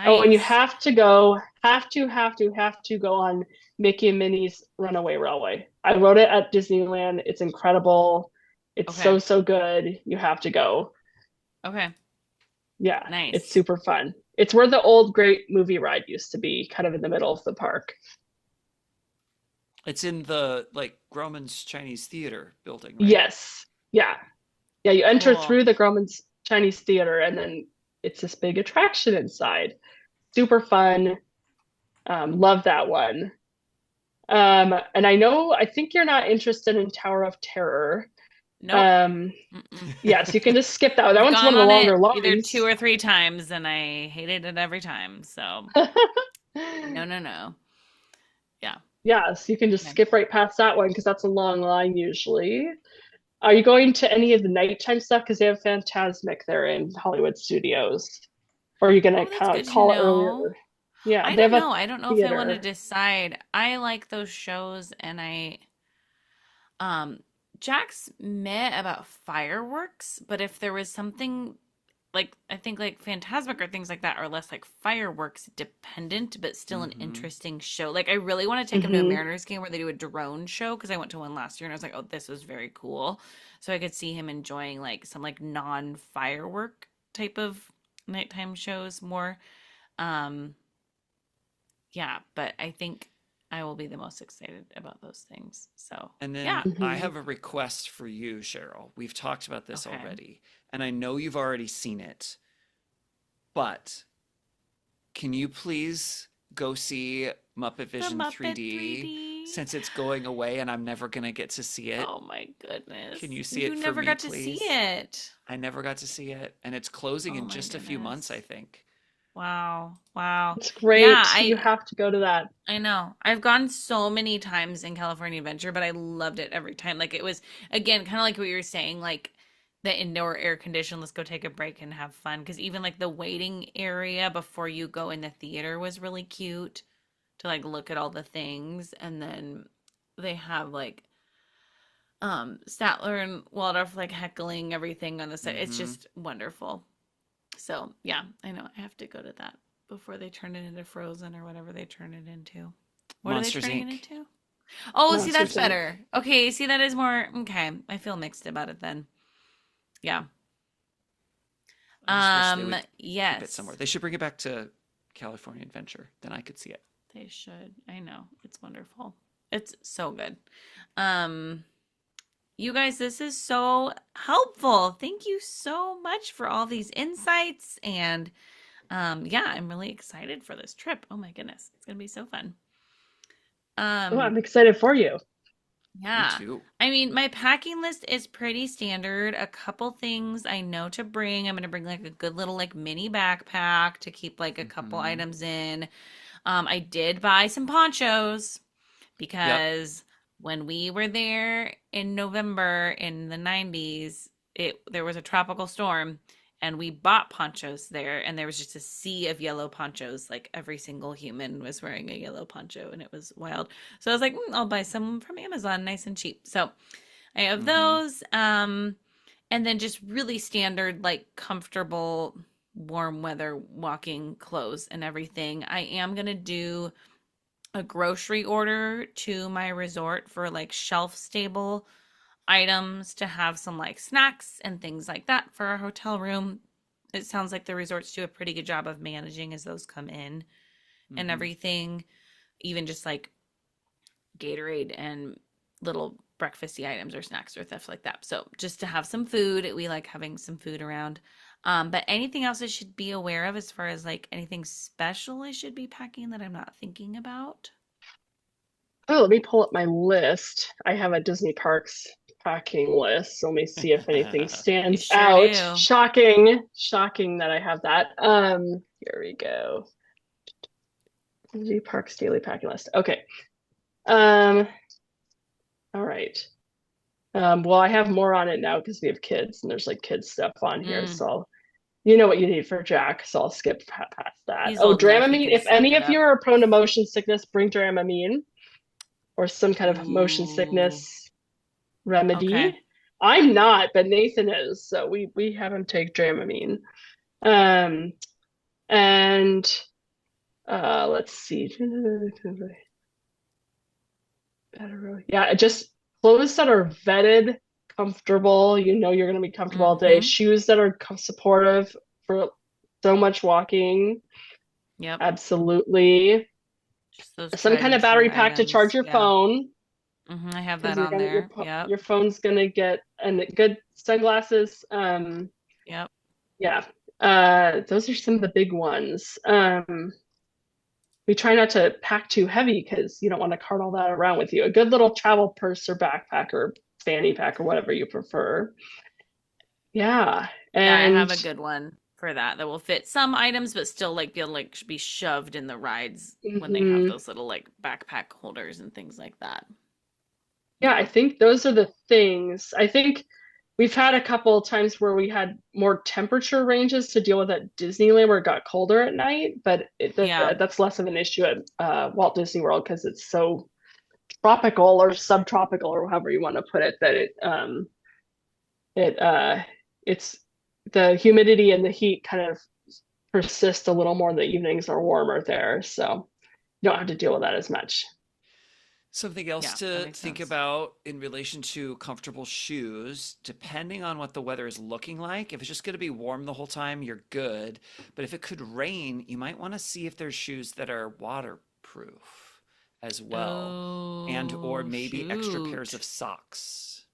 Oh, and you Nice. have to go, have to go on Mickey and Minnie's Runaway Railway. I rode it at Disneyland. It's incredible. It's Okay. so, so good. You have to go. Okay. Yeah, it's Nice. super fun. It's where the old great movie ride used to be, kind of in the middle of the park. It's in the like Grauman's Chinese Theater building, right? Yes. Yeah. Yeah, you enter Cool. through the Grauman's Chinese Theater and then it's this big attraction inside. Super fun. Love that one. And I think you're not interested in Tower of Terror. Nope. Um, Mm-mm. yes, you can just skip that one. That I've one's one gone of the on longer it either lines. 2 or 3 times and I hated it every time. So, no, no, no. Yeah. Yes, you can just Okay. skip right past that one because that's a long line usually. Are you going to any of the nighttime stuff? Because they have Fantasmic there in Hollywood Studios. Or are you gonna Oh, that's kind of good to call know. earlier? Yeah, I they have don't a know. I don't know if I want to theater. decide. I like those shows and um Jack's meh about fireworks, but if there was something like I think like Phantasmic or things like that are less like fireworks dependent, but still an Hmm. interesting show. Like I really want to take him to a Hmm. Mariners game where they do a drone show because I went to one last year and I was like, oh, this was very cool. So I could see him enjoying like some like non-firework type of nighttime shows more. Um, yeah, but I think I will be the most excited about those things. So And yeah, then I Hmm. have a request for you, Cheryl. We've talked about this okay. already, and I know you've already seen it, but can you please go see Muppet The Vision Muppet 3D 3D. since it's going away and I'm never gonna get to see it? Oh my goodness. Can you see You it for never me, got to see please? it. I never got to see it, and it's closing Oh in my just a few months, I goodness. think. Wow. Wow. It's Yeah, great. You have to go to that. I know. I've gone so many times in California Adventure, but I loved it every time. Like it was again kind of like what you were saying, like the indoor air condition, let's go take a break and have fun. Because even like the waiting area before you go in the theater was really cute to like look at all the things. And then they have like Statler and Waldorf like heckling everything on the side. It's Hmm. just wonderful. So yeah, I know I have to go to that before they turn it into Frozen or whatever they turn it into. What are they Monsters turning it Inc. into? Oh, see, that's Monsters Inc. better. Okay, see, that is more okay. I feel mixed about it then. Yeah. I just wish they would keep it somewhere. Yes, They should bring it back to California Adventure. Then I could see it. they should. I know. It's wonderful. It's so good. Um, you guys, this is so helpful. Thank you so much for all these insights and yeah, I'm really excited for this trip. Oh my goodness. It's going to be so fun. Oh, Um I'm excited for you. Me Yeah. too. I mean, my packing list is pretty standard. A couple things I know to bring. I'm gonna bring like a good little like mini backpack to keep like a couple Hmm. items in. I did buy some ponchos Yep. because when we were there in November in the 90s, there was a tropical storm and we bought ponchos there and there was just a sea of yellow ponchos. Like every single human was wearing a yellow poncho and it was wild. So I was like, I'll buy some from Amazon, nice and cheap. So I have Hmm. those. And then just really standard, like comfortable, warm weather walking clothes and everything. I am gonna do a grocery order to my resort for like shelf stable items to have some like snacks and things like that for our hotel room. It sounds like the resorts do a pretty good job of managing as those come in and Hmm. everything, even just like Gatorade and little breakfasty items or snacks or stuff like that. So just to have some food, we like having some food around. But anything else I should be aware of as far as like anything special I should be packing that I'm not thinking about? Oh, let me pull up my list. I have a Disney Parks packing list. So let me see if anything You stands sure out. do. Shocking. Shocking that I have that. Here we go. Disney Parks daily packing list. Okay. Um, all right. Well, I have more on it now because we have kids and there's like kids stuff on here. Mm, You know what you need for Jack, so I'll skip past that. he's Oh, old enough, he Dramamine. can If suck any it of you up. are prone to motion sickness, bring Dramamine or some kind of motion Ooh. sickness Okay. remedy. I'm not, but Nathan is, so we have him take Dramamine. Um, and let's see. Yeah, just clothes that are vetted, comfortable. You know you're going to be comfortable all day. Mm-hmm. Shoes that are supportive for so much walking. Yep. Absolutely. Just those Some tried kind and of true battery pack to charge items. your Yeah. phone Mm-hmm. I have because that you're on gonna there. Yep. your phone's gonna get and good sunglasses. Yep. Yeah. Those are some of the big ones. We try not to pack too heavy because you don't want to cart all that around with you. A good little travel purse or backpack or fanny pack or whatever you prefer. Yeah. Yeah, I have And a good one for that that will fit some items, but still like be able to like be shoved in the rides when they have mhm. those little like backpack holders and things like that. Yeah, I Yeah. think those are the things. I think we've had a couple of times where we had more temperature ranges to deal with at Disneyland where it got colder at night, but Yeah. that's less of an issue at Walt Disney World because it's so tropical or subtropical or however you want to put it that it it's the humidity and the heat kind of persist a little more. The evenings are warmer there, so you don't have to deal with that as much. Something else Yeah, that to makes think sense. about in relation to comfortable shoes, depending on what the weather is looking like. If it's just going to be warm the whole time, you're good. But if it could rain, you might want to see if there's shoes that are waterproof as well, and or Oh, maybe extra pairs of shoot. socks.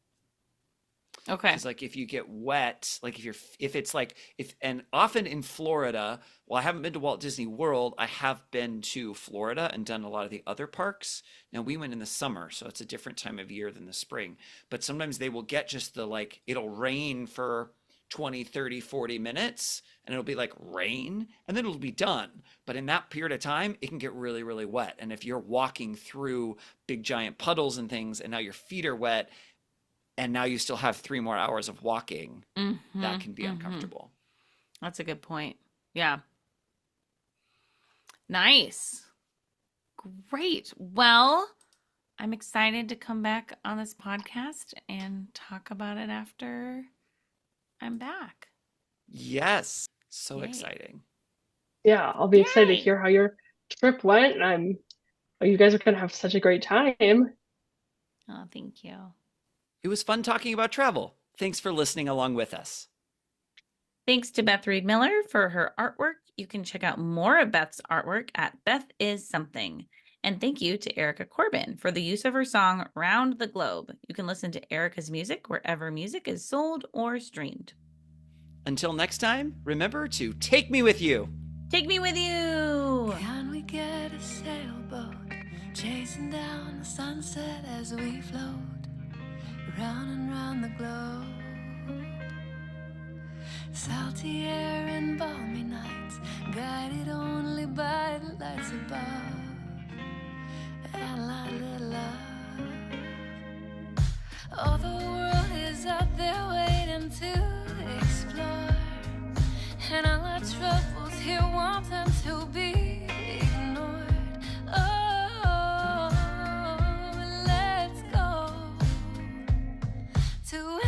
Okay. Because like if you get wet, like if it's like if and often in Florida, well, I haven't been to Walt Disney World. I have been to Florida and done a lot of the other parks. Now we went in the summer, so it's a different time of year than the spring. But sometimes they will get just the like it'll rain for 20, 30, 40 minutes and it'll be like rain and then it'll be done. But in that period of time, it can get really, really wet. And if you're walking through big giant puddles and things and now your feet are wet, and now you still have 3 more hours of walking, Mm-hmm. that can be Mm-hmm. uncomfortable. That's a good point. Yeah. Nice. Great. Well, I'm excited to come back on this podcast and talk about it after I'm back. Yes. So Yay. exciting. Yeah, I'll be excited to Yay! hear how your trip went. You guys are gonna have such a great time. Oh, thank you. It was fun talking about travel. Thanks for listening along with us. Thanks to Beth Reed Miller for her artwork. You can check out more of Beth's artwork at Beth Is Something. And thank you to Erica Corbin for the use of her song Round the Globe. You can listen to Erica's music wherever music is sold or streamed. Until next time, remember to take me with you. Take me with you. Can we get a sailboat chasing down the sunset as we float round and round the globe? Salty air and balmy nights, guided only by the lights above, and a little love. Oh, the world is out there waiting to explore, and all our troubles here want them to be ignored. Oh, let's go to